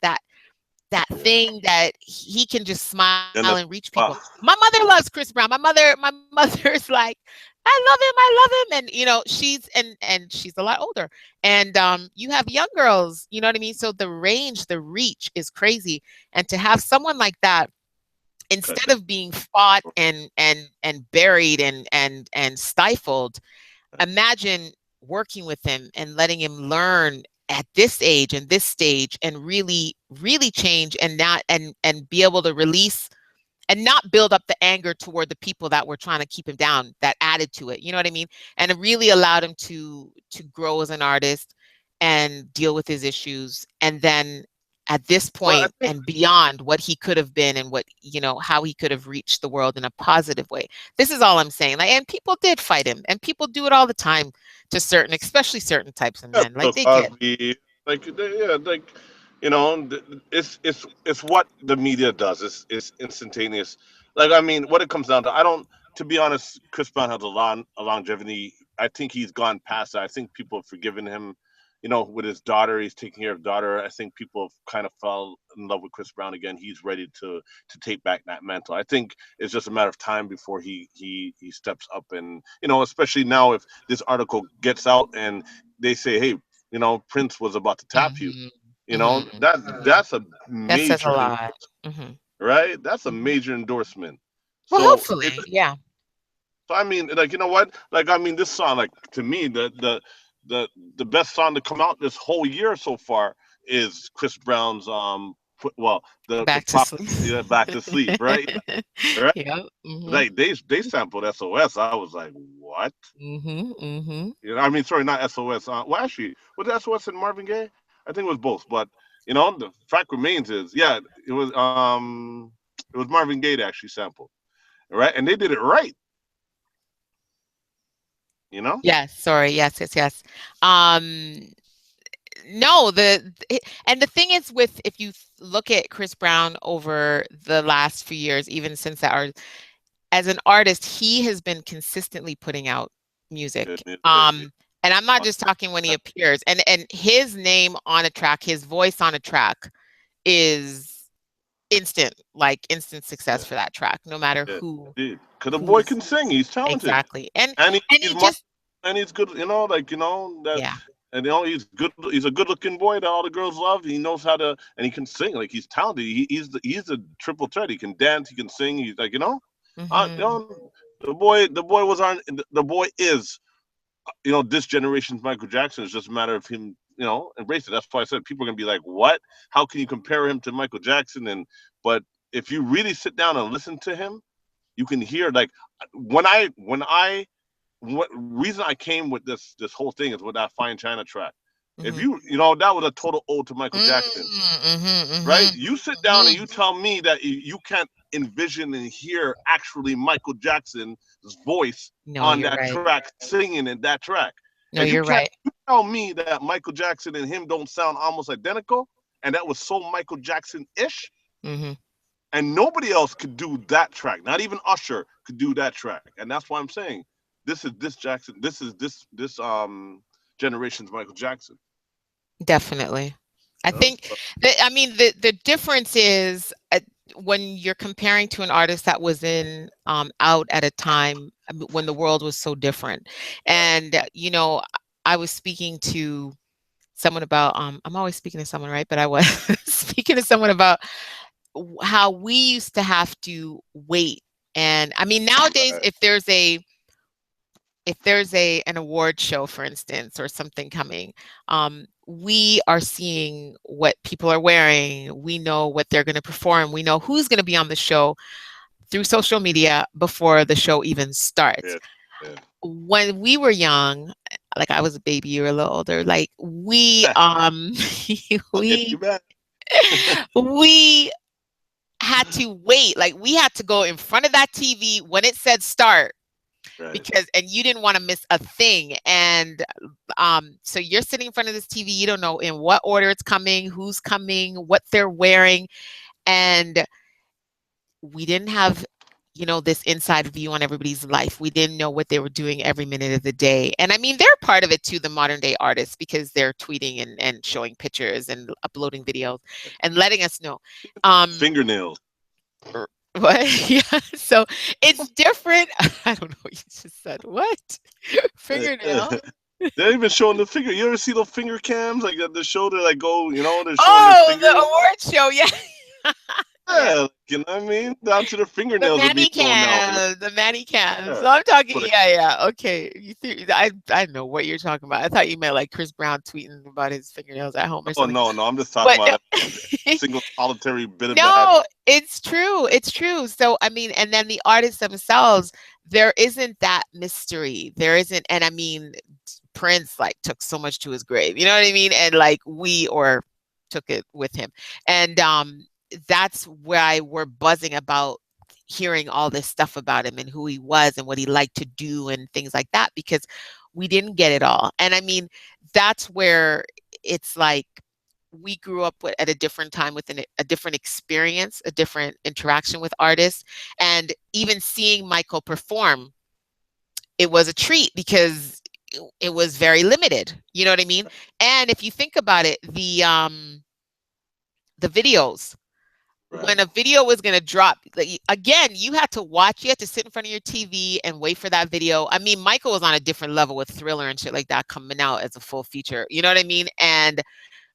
Speaker 1: thing that he can just smile and reach people. My mother loves Chris Brown. My mother's like, I love him. And you know, she's a lot older. And you have young girls, you know what I mean? So the range, the reach is crazy. And to have someone like that, instead of being fought and buried and stifled, imagine working with him and letting him learn at this age and this stage, and really change, and not and be able to release and not build up the anger toward the people that were trying to keep him down, that added to it, you know what I mean? And it really allowed him to grow as an artist and deal with his issues. And then at this point and beyond, what he could have been, and what, you know, how he could have reached the world in a positive way. This is all I'm saying. Like, and people did fight him, and people do it all the time to especially certain types of men. Like they did.
Speaker 2: Like, you know, it's what the media does. It's instantaneous. Like, I mean, what it comes down to, I don't. To be honest, Chris Brown has a longevity. I think he's gone past that. I think people have forgiven him. You know, with his daughter, he's taking care of daughter. I think people have kind of fell in love with Chris Brown again. He's ready to take back that mantle. I think it's just a matter of time before he steps up. And you know, especially now, if this article gets out and they say, hey, you know, Prince was about to tap you, you know, that's a
Speaker 1: That says a
Speaker 2: major
Speaker 1: lot.
Speaker 2: right? That's a major endorsement.
Speaker 1: Well,
Speaker 2: So
Speaker 1: hopefully, yeah.
Speaker 2: so I mean, like, you know what? Like, I mean, this song, like, to me, the best song to come out this whole year so far is Chris Brown's well, the
Speaker 1: Back to
Speaker 2: prop,
Speaker 1: sleep.
Speaker 2: yeah, Back to Sleep, right? Right?
Speaker 1: Yep.
Speaker 2: Like they sampled SOS. I was like, what? You know, I mean, sorry, not SOS. Well, actually, was it SOS and Marvin Gaye? I think it was both. But you know, the fact remains is, yeah, it was Marvin Gaye that actually sampled, right? And they did it right, you know.
Speaker 1: Yes, sorry. Yes. No, and the thing is, with, if you look at Chris Brown over the last few years, even since that art, as an artist, he has been consistently putting out music. And I'm not just talking when he appears, and his name on a track, his voice on a track is instant success for that track, no matter who.
Speaker 2: Because the boy can sing, he's talented.
Speaker 1: Exactly. And
Speaker 2: he's good, you know, like, you know, that.
Speaker 1: Yeah.
Speaker 2: And you know, he's good. He's a good-looking boy that all the girls love. He knows how to, and he can sing. Like, he's talented. He's a triple threat. He can dance. He can sing. He's like, you know, you know, the boy is, you know, this generation's Michael Jackson. It's just a matter of him, you know, embrace it. That's why I said people are gonna be like, what? How can you compare him to Michael Jackson? But if you really sit down and listen to him, you can hear, like, what reason I came with this whole thing is with that Fine China track. If you know, that was a total ode to Michael Jackson, right? You sit down and you tell me that you can't envision and hear actually Michael Jackson's voice on that track, singing in that track.
Speaker 1: No, you're right.
Speaker 2: You tell me that Michael Jackson and him don't sound almost identical, and that was so Michael Jackson-ish, and nobody else could do that track. Not even Usher could do that track, and that's why I'm saying this is this Jackson. This is this generation's Michael Jackson.
Speaker 1: Definitely. I think that, I mean, the difference is, when you're comparing to an artist that was out at a time when the world was so different. And you know, I was speaking to someone about I'm always speaking to someone, right? But I was speaking to someone about how we used to have to wait And I mean, nowadays, if there's an award show, for instance, or something coming, we are seeing what people are wearing. We know what they're going to perform. We know who's going to be on the show through social media before the show even starts.
Speaker 2: Yeah. Yeah.
Speaker 1: When we were young, like I was a baby or a little older, like we we we had to wait. Like we had to go in front of that TV when it said start.
Speaker 2: Right.
Speaker 1: Because and you didn't want to miss a thing. And so you're sitting in front of this TV, you don't know in what order it's coming, who's coming, what they're wearing. And we didn't have, this inside view on everybody's life. We didn't know what they were doing every minute of the day. And I mean, they're part of it too, the modern day artists, because they're tweeting and showing pictures and uploading videos and letting us know.
Speaker 2: Fingernails.
Speaker 1: What? Yeah. So it's different. I don't know what you just said. What? Fingernail?
Speaker 2: They're even showing the finger. You ever see those finger cams? Like the shoulder, like go, they're showing
Speaker 1: the award show, yeah.
Speaker 2: Yeah, you know what I mean? Down to the fingernails.
Speaker 1: The manny cam. Yeah. So I'm talking, okay. I know what you're talking about. I thought you meant like Chris Brown tweeting about his fingernails at home or something.
Speaker 2: Oh, no, I'm just talking about a single solitary bit of
Speaker 1: No, it's true. It's true. So, I mean, and then the artists themselves, there isn't that mystery. There isn't, and I mean, Prince like took so much to his grave, you know what I mean? And like took it with him. And that's why we're buzzing about hearing all this stuff about him and who he was and what he liked to do and things like that, because we didn't get it all. And I mean, that's where it's like we grew up at a different time with a different experience, a different interaction with artists. And even seeing Michael perform, it was a treat because it was very limited. You know what I mean? And if you think about it, the videos, right. When a video was going to drop, again, you had to watch, you had to sit in front of your TV and wait for that video. I mean, Michael was on a different level with Thriller and shit like that coming out as a full feature. You know what I mean? And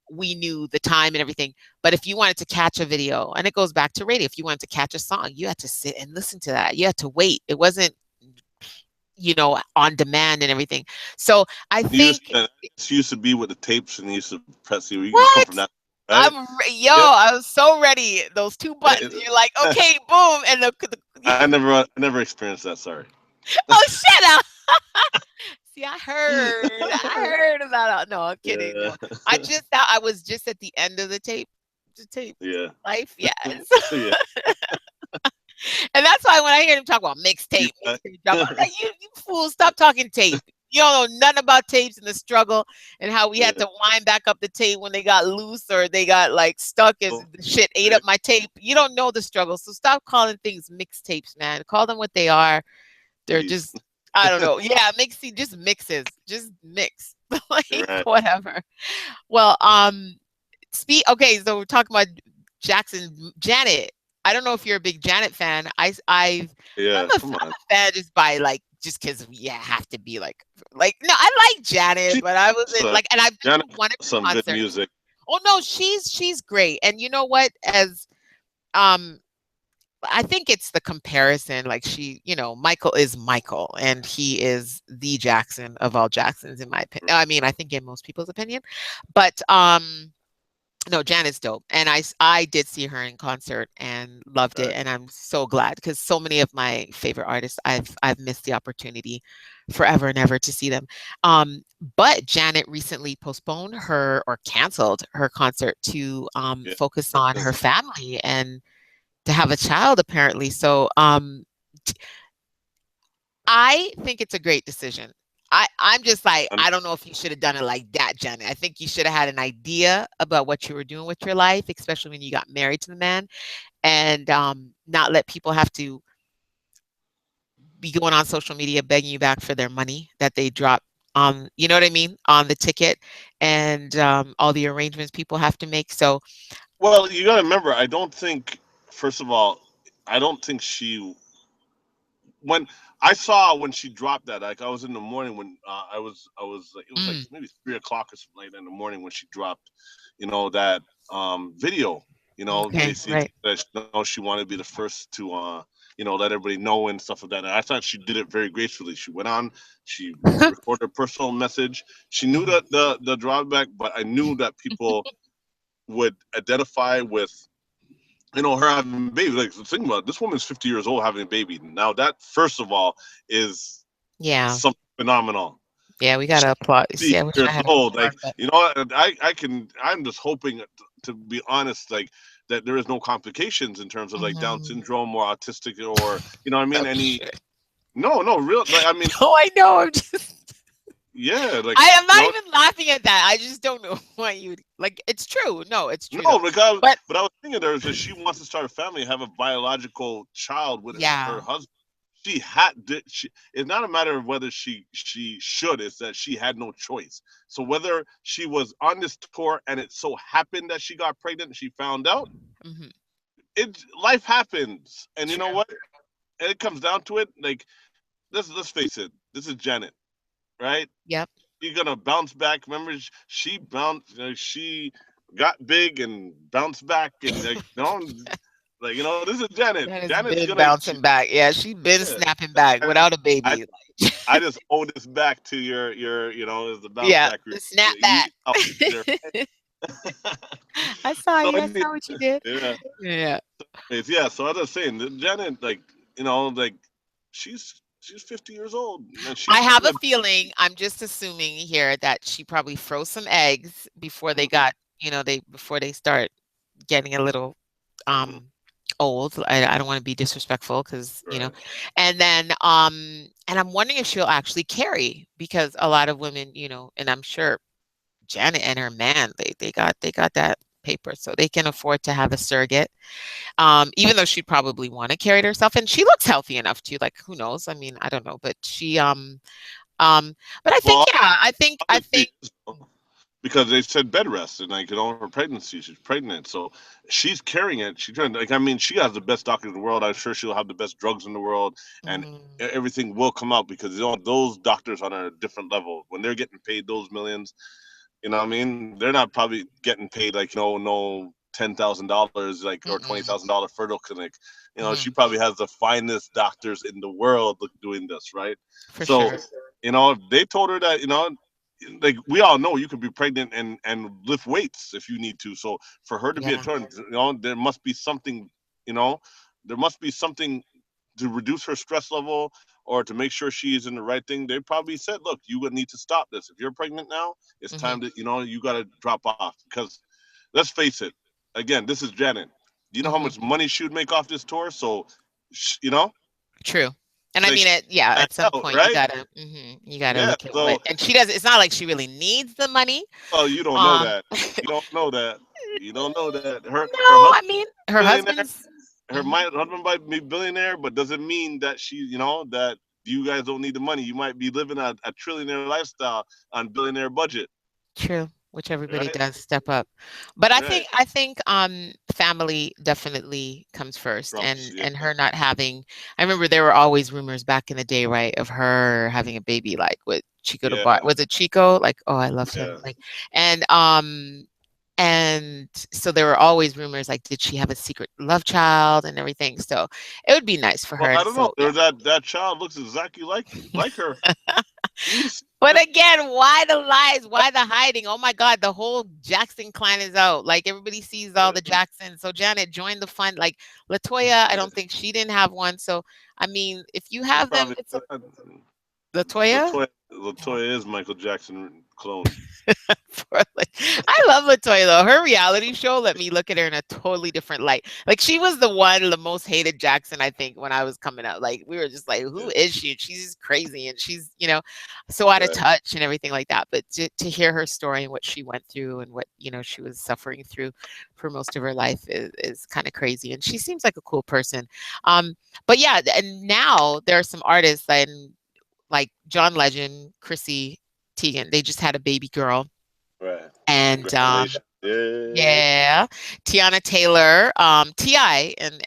Speaker 1: we knew the time and everything. But if you wanted to catch a video, and it goes back to radio, if you wanted to catch a song, you had to sit and listen to that. You had to wait. It wasn't, on demand and everything. So I think
Speaker 2: it used to be with the tapes and you used to press you.
Speaker 1: What?
Speaker 2: Come from that.
Speaker 1: Right? I was so ready. Those two buttons. You're like, okay, boom, and
Speaker 2: I never experienced that. Sorry.
Speaker 1: Oh, shut up! See, I heard about. No, I'm kidding. Yeah. No. I just thought I was just at the end of the tape.
Speaker 2: Yeah.
Speaker 1: Life, yes. Yeah. And that's why when I hear him talk about mixtape, I'm like, you fool, stop talking tape. You don't know nothing about tapes and the struggle and how we had to wind back up the tape when they got loose or they got like stuck and the shit ate up my tape. You don't know the struggle. So stop calling things mixtapes, man. Call them what they are. They're just, I don't know. Yeah, just mixes. Just mix. Like, whatever. Well, okay, so we're talking about Janet. I don't know if you're a big Janet fan. I'm a fan just because have to be like no, I like Janet, but I wasn't like, and I've wanted
Speaker 2: some good music.
Speaker 1: Oh no, she's great. And you know what? As I think it's the comparison. Like Michael is Michael, and he is the Jackson of all Jacksons, in my opinion. I mean, I think in most people's opinion, but no, Janet's dope. And I did see her in concert and loved it. And I'm so glad because so many of my favorite artists, I've missed the opportunity forever and ever to see them. But Janet recently postponed or canceled her concert to focus on her family and to have a child, apparently. So I think it's a great decision. I'm just like, I don't know if you should have done it like that, Janet. I think you should have had an idea about what you were doing with your life, especially when you got married to the man, and not let people have to be going on social media begging you back for their money that they dropped you know what I mean, on the ticket, and all the arrangements people have to make. So,
Speaker 2: well, you got to remember, first of all, I don't think when she dropped that, like I was in the morning when I was like, it was like maybe 3 o'clock or something like that in the morning when she dropped, that video,
Speaker 1: Okay,
Speaker 2: basically that she wanted to be the first to let everybody know and stuff like that. And I thought she did it very gracefully. She went on, she recorded a personal message. She knew that the drawback, but I knew that people would identify with her having a baby. Like, think about it. This woman's 50 years old having a baby. Now that, first of all, is
Speaker 1: Yeah.
Speaker 2: something phenomenal.
Speaker 1: Yeah, we gotta applaud.
Speaker 2: 50
Speaker 1: Yeah, I wish I
Speaker 2: years
Speaker 1: had
Speaker 2: old.
Speaker 1: applaud,
Speaker 2: Like,
Speaker 1: but
Speaker 2: I'm just hoping, to be honest, like, that there is no complications in terms of like Down syndrome or autistic, or I mean,
Speaker 1: oh,
Speaker 2: any.
Speaker 1: shit.
Speaker 2: No, real. Like, I mean,
Speaker 1: No, I know. I'm just.
Speaker 2: yeah, like,
Speaker 1: I am not even laughing at that. I just don't know why you like. It's true. No, it's true.
Speaker 2: No,
Speaker 1: Though.
Speaker 2: because
Speaker 1: But
Speaker 2: but I was thinking there is that she wants to start a family, have a biological child with her
Speaker 1: yeah.
Speaker 2: husband. She had she, it's not a matter of whether she should, it's that she had no choice. So whether she was on this tour and it so happened that she got pregnant and she found out,
Speaker 1: hmm
Speaker 2: life happens. And you know
Speaker 1: True.
Speaker 2: what? And it comes down to it, like, let's face it, this is Janet, right?
Speaker 1: Yep.
Speaker 2: She's gonna bounce back. Remember, she bounced, she got big and bounced back, and this is Janet.
Speaker 1: That has
Speaker 2: Janet's
Speaker 1: been
Speaker 2: gonna.
Speaker 1: bouncing back. Yeah, she's been
Speaker 2: Yeah.
Speaker 1: snapping back
Speaker 2: And
Speaker 1: without a
Speaker 2: I
Speaker 1: baby.
Speaker 2: I just owe this back to your is the bounce
Speaker 1: Yeah,
Speaker 2: back.
Speaker 1: the snap
Speaker 2: You
Speaker 1: back.
Speaker 2: out there.
Speaker 1: I saw
Speaker 2: So
Speaker 1: you. I saw what you did.
Speaker 2: yeah,
Speaker 1: Yeah.
Speaker 2: yeah. So as I was saying, Janet, like, like, she's 50 years old, and
Speaker 1: I
Speaker 2: she's
Speaker 1: have
Speaker 2: starting
Speaker 1: a
Speaker 2: to.
Speaker 1: feeling, I'm just assuming here that she probably froze some eggs before they got, before they start getting a little
Speaker 2: Mhm.
Speaker 1: old. I don't want to be disrespectful because,
Speaker 2: Right.
Speaker 1: and then and I'm wondering if she'll actually carry, because a lot of women, and I'm sure Janet and her man, they got that paper, so they can afford to have a surrogate. Even though she'd probably want to carry it herself, and she looks healthy enough too. Like, who knows? I mean, I don't know, but um, but I think,
Speaker 2: Well,
Speaker 1: yeah, I think,
Speaker 2: obviously, because they said bed rest and, like, her pregnancy, she's pregnant, so she's carrying it. She's trying, like, I mean, she has the best doctor in the world. I'm sure she'll have the best drugs in the world, and
Speaker 1: mhm,
Speaker 2: everything will come out, because those doctors are on a different level when they're getting paid those millions. What I mean? They're not probably getting paid, like, no $10,000, like, or
Speaker 1: mm-mm,
Speaker 2: $20,000 fertile clinic.
Speaker 1: mhm,
Speaker 2: She probably has the finest doctors in the world doing this, right?
Speaker 1: for
Speaker 2: So,
Speaker 1: sure.
Speaker 2: if they told her that, like, we all know you could be pregnant and lift weights if you need to. So for her to be a
Speaker 1: Yeah.
Speaker 2: turn, there must be something, you know, there must be something to reduce her stress level, or to make sure she's in the right thing. They probably said, look, you would need to stop this. If you're pregnant now, it's
Speaker 1: hmm
Speaker 2: time to, you got to drop off, because let's face it, again, this is Janet. Do you know how
Speaker 1: hmm
Speaker 2: much money she would make off this tour? So,
Speaker 1: True. And I
Speaker 2: like,
Speaker 1: mean, yeah,
Speaker 2: I
Speaker 1: at some
Speaker 2: know,
Speaker 1: point
Speaker 2: right?
Speaker 1: you gotta
Speaker 2: Yeah.
Speaker 1: look at
Speaker 2: So,
Speaker 1: what, and she does. It's not like she really needs the money.
Speaker 2: well, you don't know
Speaker 1: Um,
Speaker 2: that. You don't know that. You don't know that. Her
Speaker 1: no,
Speaker 2: husband
Speaker 1: I mean, her
Speaker 2: billionaire.
Speaker 1: husband's.
Speaker 2: Her
Speaker 1: Mhm.
Speaker 2: husband might be billionaire, but doesn't mean that that you guys don't need the money. You might be living a trillionaire lifestyle on billionaire budget,
Speaker 1: True, which everybody
Speaker 2: right?
Speaker 1: does step up. But I
Speaker 2: Right.
Speaker 1: think family definitely comes first,
Speaker 2: Trumps,
Speaker 1: and
Speaker 2: yeah,
Speaker 1: her not having. I remember there were always rumors back in the day, right, of her having a baby, like with Chico de Bar.
Speaker 2: yeah,
Speaker 1: Was it Chico? Like, oh, I loved him.
Speaker 2: yeah.
Speaker 1: Like, and and so there were always rumors, like, did she have a secret love child and everything? So it would be nice for
Speaker 2: Well,
Speaker 1: her.
Speaker 2: I
Speaker 1: And
Speaker 2: don't know.
Speaker 1: so yeah.
Speaker 2: There's that child looks exactly like her. He's
Speaker 1: But again, why the lies? Why the hiding? Oh my God, the whole Jackson clan is out. Like, everybody sees all the Jacksons. So Janet joined the fun. Like, Latoya, I don't think she didn't have one. So I mean, if you
Speaker 2: he
Speaker 1: have them,
Speaker 2: probably
Speaker 1: it's Latoya.
Speaker 2: Latoya is Michael Jackson clone.
Speaker 1: Like, I love Latoya though. Her reality show let me look at her in a totally different light. Like, she was the most hated Jackson, I think, when I was coming up. Like, we were just like, who
Speaker 2: Yeah,
Speaker 1: is she? She's just crazy, and she's, so out of
Speaker 2: right.
Speaker 1: touch and everything like that. But to hear her story and what she went through and what, she was suffering through for most of her life is kind of crazy. And she seems like a cool person. Um, but yeah, and now there are some artists and like John Legend, Chrissy Teigen, they just had a baby girl.
Speaker 2: Right.
Speaker 1: And
Speaker 2: Congratulations. Yeah.
Speaker 1: yeah, Tiana Taylor, Ti and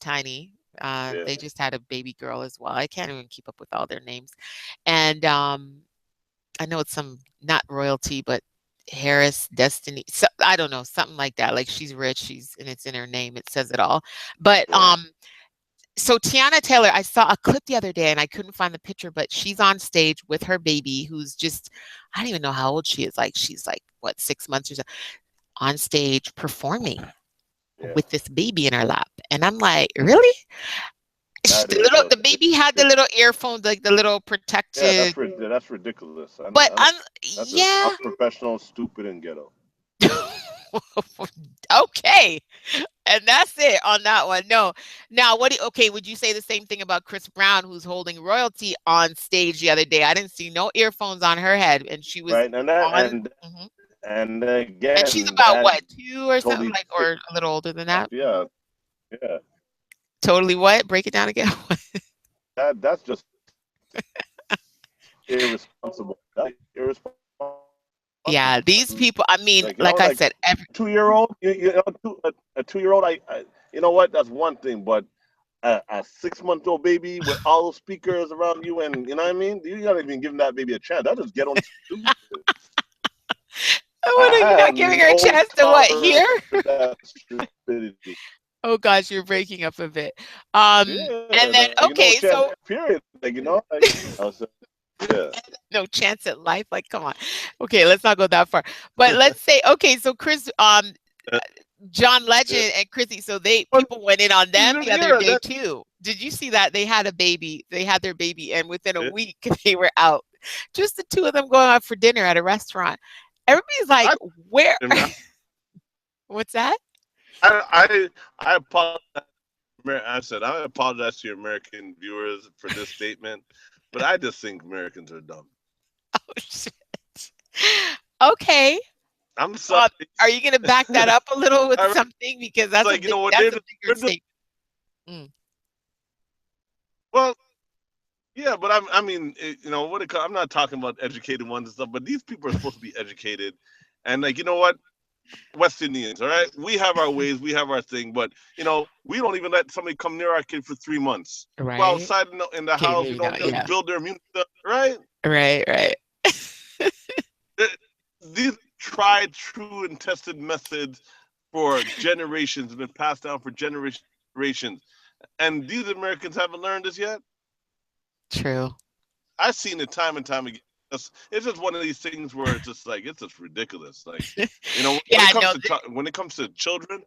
Speaker 1: Tiny.
Speaker 2: Yeah.
Speaker 1: They just had a baby girl as well. I can't even keep up with all their names. And I know it's some, not royalty, but Harris Destiny. So I don't know, something like that. Like, she's rich, and it's in her name. It says it all. But
Speaker 2: Right.
Speaker 1: So Tiana Taylor, I saw a clip the other day and I couldn't find the picture, but she's on stage with her baby who's just, I don't even know how old she is. Like she's like what, 6 months or so, on stage performing with this baby in her lap. And I'm like, really? The baby had the little earphones, like the little
Speaker 3: Yeah,
Speaker 1: protected.
Speaker 3: that's ridiculous.
Speaker 1: But
Speaker 3: That's just
Speaker 1: yeah.
Speaker 3: unprofessional, stupid, and ghetto.
Speaker 1: Okay. And that's it on that one. No. Now, okay, would you say the same thing about Chris Brown, who's holding royalty on stage the other day? I didn't see no earphones on her head, and she was
Speaker 3: right, and that,
Speaker 1: on.
Speaker 3: and
Speaker 1: And she's
Speaker 3: again,
Speaker 1: about
Speaker 3: that
Speaker 1: what, 2 or something,
Speaker 3: totally
Speaker 1: like, or a little older than that?
Speaker 3: yeah,
Speaker 1: Totally what? Break it down again.
Speaker 3: that's just irresponsible. That's irresponsible.
Speaker 1: Yeah, these people, I mean,
Speaker 3: Like,
Speaker 1: I said, every
Speaker 3: 2-year-old, a 2-year-old, you know what? That's one thing, but a 6-month-old baby with all those speakers around you, and you know what I mean? You're not even giving that baby a chance. That just get on stupid.
Speaker 1: What are you not giving her a chance to what, hear? Oh gosh, you're breaking up a bit. And then okay, so
Speaker 3: period. Like, yeah.
Speaker 1: No chance at life. Like, come on. Okay, let's not go that far. But let's say, okay, so Chris, John Legend and Chrissy, so people went in on them the other day too. Did you see that? They had a baby. They had their baby, and within a week they were out. Just the two of them going out for dinner at a restaurant. Everybody's like, where? What's that?
Speaker 2: I apologize. I said I apologize to your American viewers for this statement, but I just think Americans are dumb.
Speaker 1: Oh shit. Okay.
Speaker 2: I'm sorry.
Speaker 1: Are you going to back that up a little with something? Because that's like, that's a bigger statement.
Speaker 2: Well, yeah, but I mean, I'm not talking about educated ones and stuff, but these people are supposed to be educated, and like, you know what? West Indians, all right? We have our ways, we have our thing, but we don't even let somebody come near our kid for 3 months.
Speaker 1: Right.
Speaker 2: Go outside in the house, just build their immune system, right?
Speaker 1: Right.
Speaker 2: These tried, true, and tested methods for generations have been passed down for generations, and these Americans haven't learned this yet.
Speaker 1: True.
Speaker 2: I've seen it time and time again. It's just one of these things where it's just like, it's just ridiculous. Like, when it comes to children,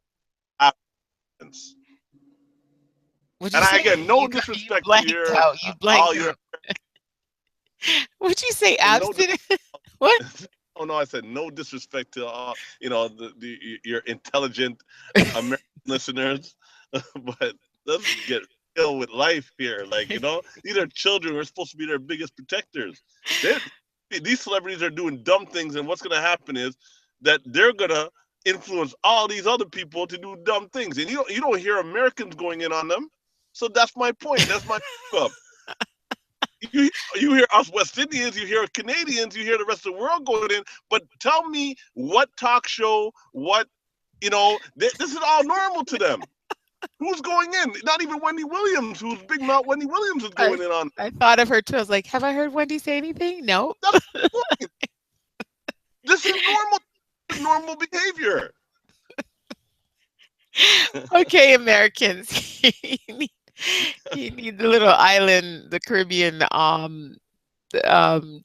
Speaker 2: and again, no disrespect to your all your.
Speaker 1: What'd you say? Abstinent? What?
Speaker 2: Oh no, I said no disrespect to all your intelligent American listeners, but let's get real with life here. Like, these are children who are supposed to be their biggest protectors. These celebrities are doing dumb things, and what's going to happen is that they're going to influence all these other people to do dumb things, and you don't hear Americans going in on them. So that's my point. That's my up. You hear us West Indians, you hear Canadians, you hear the rest of the world going in, but tell me what talk show, this is all normal to them. Who's going in? Not even Wendy Williams, who's big mouth Wendy Williams is going in on.
Speaker 1: I thought of her too. I was like, have I heard Wendy say anything? No.
Speaker 2: This is normal behavior.
Speaker 1: Okay, Americans. You need the little island, the Caribbean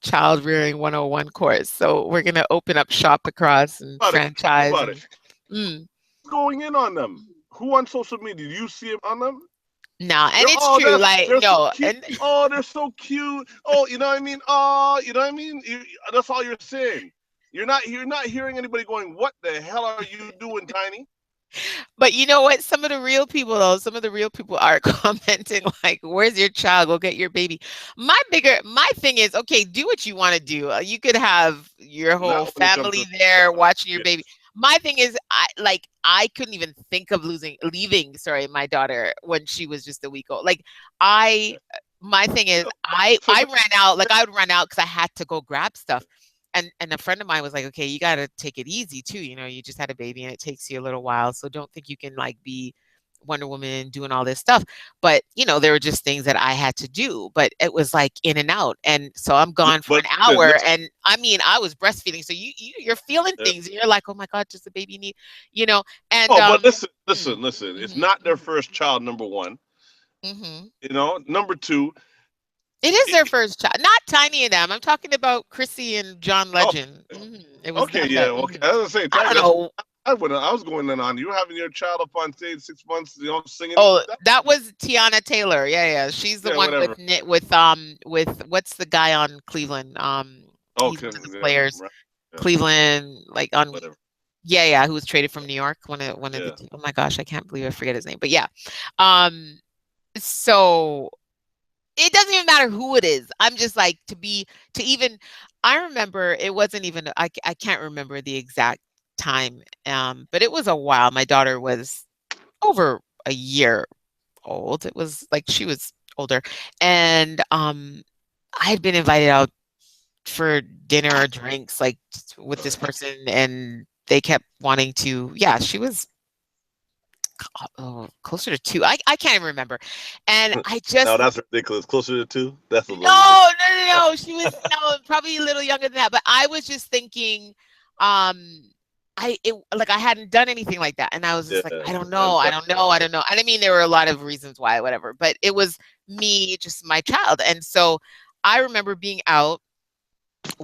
Speaker 1: child rearing 101 course. So we're gonna open up shop across and franchise.
Speaker 2: Who's going in on them? Who on social media? Do you see them on them?
Speaker 1: No, and it's true. Like, no,
Speaker 2: so they're so cute. Oh, you know what I mean? Oh, you know what I mean? That's all you're saying. You're not hearing anybody going, "What the hell are you doing, Tiny?"
Speaker 1: But you know what? Some of the real people are commenting like, "Where's your child? Go get your baby." My thing is, okay, do what you want to do. You could have your whole family there watching your baby. My thing is, I couldn't even think of leaving my daughter when she was just a week old. Like, my thing is, I ran out. Like, I would run out because I had to go grab stuff. And a friend of mine was like, okay, you got to take it easy too. You just had a baby and it takes you a little while. So don't think you can like be Wonder Woman doing all this stuff. But, there were just things that I had to do, but it was like in and out. And so I'm gone for an hour. And I mean, I was breastfeeding. So you're feeling things and you're like, oh my God, just a baby need, and.
Speaker 2: But listen. It's not their first child, number one.
Speaker 1: Mm-hmm.
Speaker 3: You know, number two.
Speaker 1: It is their first child, not Tiny and them. I'm talking about Chrissy and John
Speaker 3: Oh,
Speaker 1: Legend. It was
Speaker 3: okay,
Speaker 1: them
Speaker 3: yeah,
Speaker 1: that.
Speaker 3: okay. I was gonna say,
Speaker 1: I
Speaker 3: Tiny,
Speaker 1: don't
Speaker 3: that's
Speaker 1: know.
Speaker 3: I was going in on you having your child up on stage 6 months, you know, singing.
Speaker 1: Oh, that was Tiana Taylor. Yeah. She's the
Speaker 3: Yeah,
Speaker 1: one
Speaker 3: whatever.
Speaker 1: with what's the guy on Cleveland? He's
Speaker 3: Okay,
Speaker 1: one of the
Speaker 3: yeah,
Speaker 1: players.
Speaker 3: right. Yeah,
Speaker 1: Cleveland, like on.
Speaker 3: whatever.
Speaker 1: Yeah, who was traded from New York. One of
Speaker 3: Yeah.
Speaker 1: the. Oh my gosh, I can't believe I forget his name. But yeah, so it doesn't even matter who it is. I'm just like I remember it wasn't even, I can't remember the exact time. But it was a while. My daughter was over a year old. It was like she was older. And I had been invited out for dinner or drinks like with this person, and they kept wanting to, yeah, she was closer to 2. I can't even remember. And I
Speaker 2: No,
Speaker 1: just
Speaker 2: that's ridiculous. Closer to 2? That's a little
Speaker 1: no,
Speaker 2: ridiculous.
Speaker 1: no. She was probably a little younger than that. But I was just thinking, I hadn't done anything like that, and I was just like,
Speaker 2: Yeah,
Speaker 1: I don't know. And I mean, there were a lot of reasons why, whatever. But it was me, just my child, and so I remember being out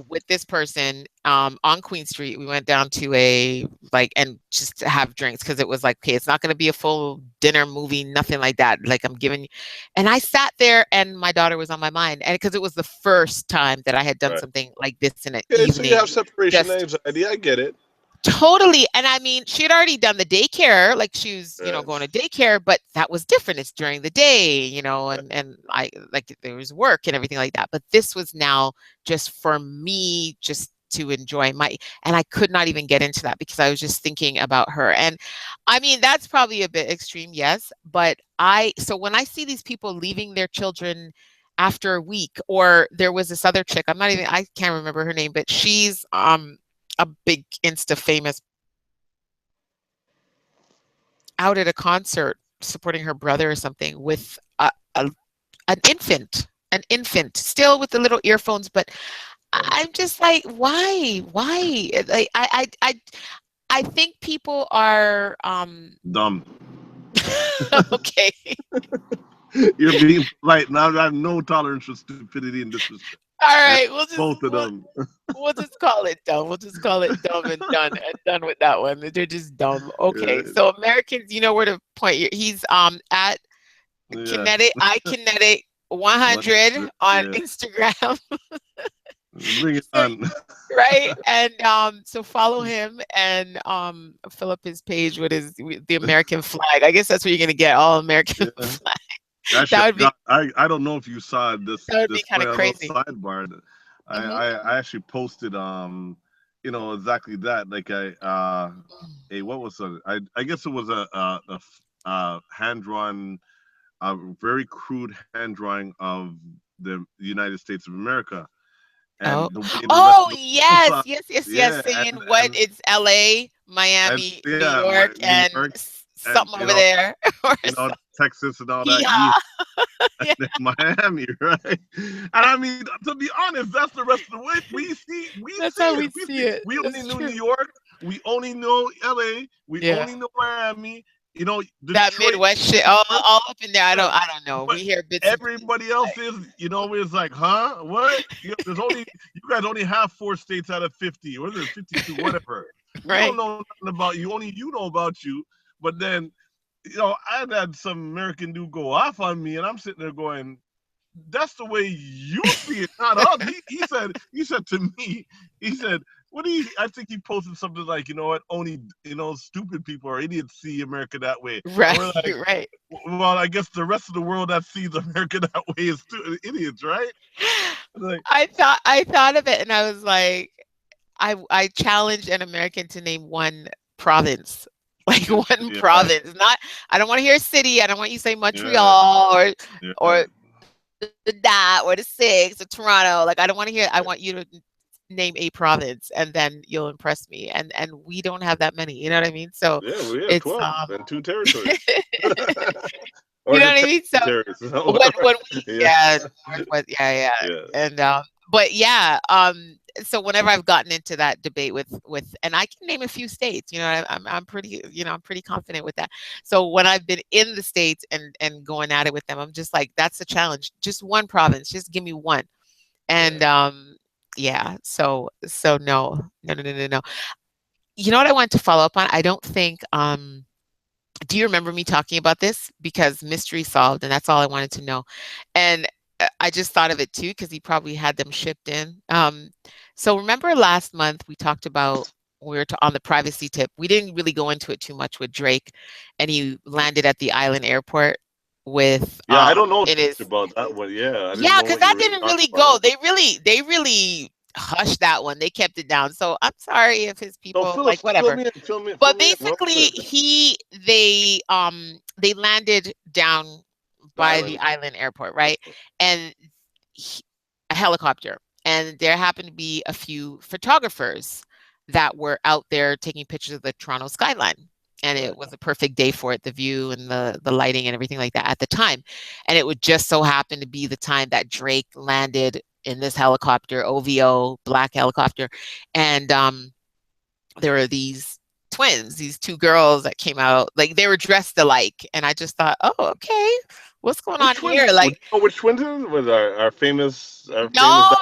Speaker 1: with this person on Queen Street. We went down to and just to have drinks because it was like, okay, it's not going to be a full dinner movie, nothing like that. Like I'm giving, and I sat there and my daughter was on my mind, and because it was the first time that I had done
Speaker 2: Right.
Speaker 1: something like this in an
Speaker 2: Okay,
Speaker 1: evening.
Speaker 2: so you have separation
Speaker 1: just-
Speaker 2: anxiety. I get it.
Speaker 1: Totally. And I mean, she had already done the daycare, like she was,
Speaker 2: Right.
Speaker 1: going to daycare, but that was different. It's during the day, and I like there was work and everything like that. But this was now just for me, just to enjoy and I could not even get into that because I was just thinking about her. And I mean, that's probably a bit extreme, yes. But so when I see these people leaving their children after a week, or there was this other chick, I can't remember her name, but she's a big Insta famous, out at a concert supporting her brother or something with an infant still with the little earphones. But I'm just like, why? Like, I think people are
Speaker 3: Dumb.
Speaker 1: okay.
Speaker 3: You're being polite. Now I have no tolerance for stupidity and disrespect.
Speaker 1: All right,
Speaker 3: Both of them.
Speaker 1: We'll just call it dumb. We'll just call it dumb and done with that one. They're just dumb. Okay,
Speaker 3: Yeah.
Speaker 1: so Americans, you know where to point. He's at Kinetic, iKinetic 100 on
Speaker 3: Yeah.
Speaker 1: Instagram,
Speaker 3: Bring it on.
Speaker 1: right? And so follow him and fill up his page with the American flag. I guess that's what you're gonna get, all American
Speaker 3: Yeah.
Speaker 1: flag.
Speaker 3: Actually,
Speaker 1: That would be
Speaker 3: I don't know if you saw this.
Speaker 1: That would be
Speaker 3: this
Speaker 1: kinda
Speaker 3: play on
Speaker 1: crazy.
Speaker 3: the sidebar. I actually posted exactly that. Like what was it? I guess it was a hand drawn, a very crude hand drawing of the United States of America. And the way the rest of the
Speaker 1: yes,
Speaker 3: world
Speaker 1: yes. Saying what it's LA, Miami, New York, and something over there.
Speaker 3: Texas and all that.
Speaker 1: Yeah.
Speaker 3: And then Miami, right? And I mean, to be honest, that's the rest of the way we see.
Speaker 1: That's how we see it.
Speaker 3: We only
Speaker 1: That's
Speaker 3: know
Speaker 1: true.
Speaker 3: New York. We only know LA. We
Speaker 1: Yeah.
Speaker 3: only know Miami.
Speaker 1: That
Speaker 3: Detroit,
Speaker 1: Midwest shit, all up in there. I don't know.
Speaker 3: But
Speaker 1: We hear bits. and
Speaker 3: everybody else is, it's like, huh? What? You guys only have 4 states out of 50, or is it 52, whatever. We
Speaker 1: Right.
Speaker 3: don't know nothing about you. Only you know about you. But then, I had some American dude go off on me, and I'm sitting there going, that's the way you see it, not us. He said to me, he said, I think he posted something like, you know what, only, stupid people or idiots see America that way.
Speaker 1: Right,
Speaker 3: Or like,
Speaker 1: right.
Speaker 3: well, I guess the rest of the world that sees America that way is idiots, right? Like,
Speaker 1: I thought of it, and I was like, I challenged an American to name one province. Like one province. I don't want to hear a city. I don't want you to say Montreal or that or the 6 or Toronto. Like I don't want to hear. I want you to name a province, and then you'll impress me. And we don't have that many. You know what I mean? So
Speaker 3: yeah, we have 12 and 2 territories.
Speaker 1: You know what I mean? So when we, yeah. And but yeah, so whenever I've gotten into that debate with, and I can name a few states, I'm pretty, I'm pretty confident with that. So when I've been in the states and going at it with them, I'm just like, that's a challenge. Just one province, just give me one. And yeah, so no. You know what I wanted to follow up on? I don't think do you remember me talking about this? Because mystery solved, and that's all I wanted to know. And I just thought of it too, because he probably had them shipped in. So remember last month we talked about, we were on the privacy tip. We didn't really go into it too much with Drake, and he landed at the island airport with
Speaker 3: I don't know
Speaker 1: it is
Speaker 3: about that one. Yeah, I didn't
Speaker 1: yeah,
Speaker 3: know
Speaker 1: because
Speaker 3: what you
Speaker 1: that
Speaker 3: were
Speaker 1: didn't
Speaker 3: talking
Speaker 1: really go.
Speaker 3: about.
Speaker 1: They really hushed that one. They kept it down. So I'm sorry if his
Speaker 3: So
Speaker 1: people like whatever.
Speaker 3: fill me
Speaker 1: But
Speaker 3: in.
Speaker 1: basically, they landed down by the island airport, right? And a helicopter, and there happened to be a few photographers that were out there taking pictures of the Toronto skyline. And it was a perfect day for it, the view and the lighting and everything like that at the time. And it would just so happen to be the time that Drake landed in this helicopter, OVO, black helicopter. And there were these twins, these two girls that came out, like they were dressed alike. And I just thought, oh, okay, what's going on here? Like,
Speaker 3: oh, which twins was our famous?
Speaker 1: no.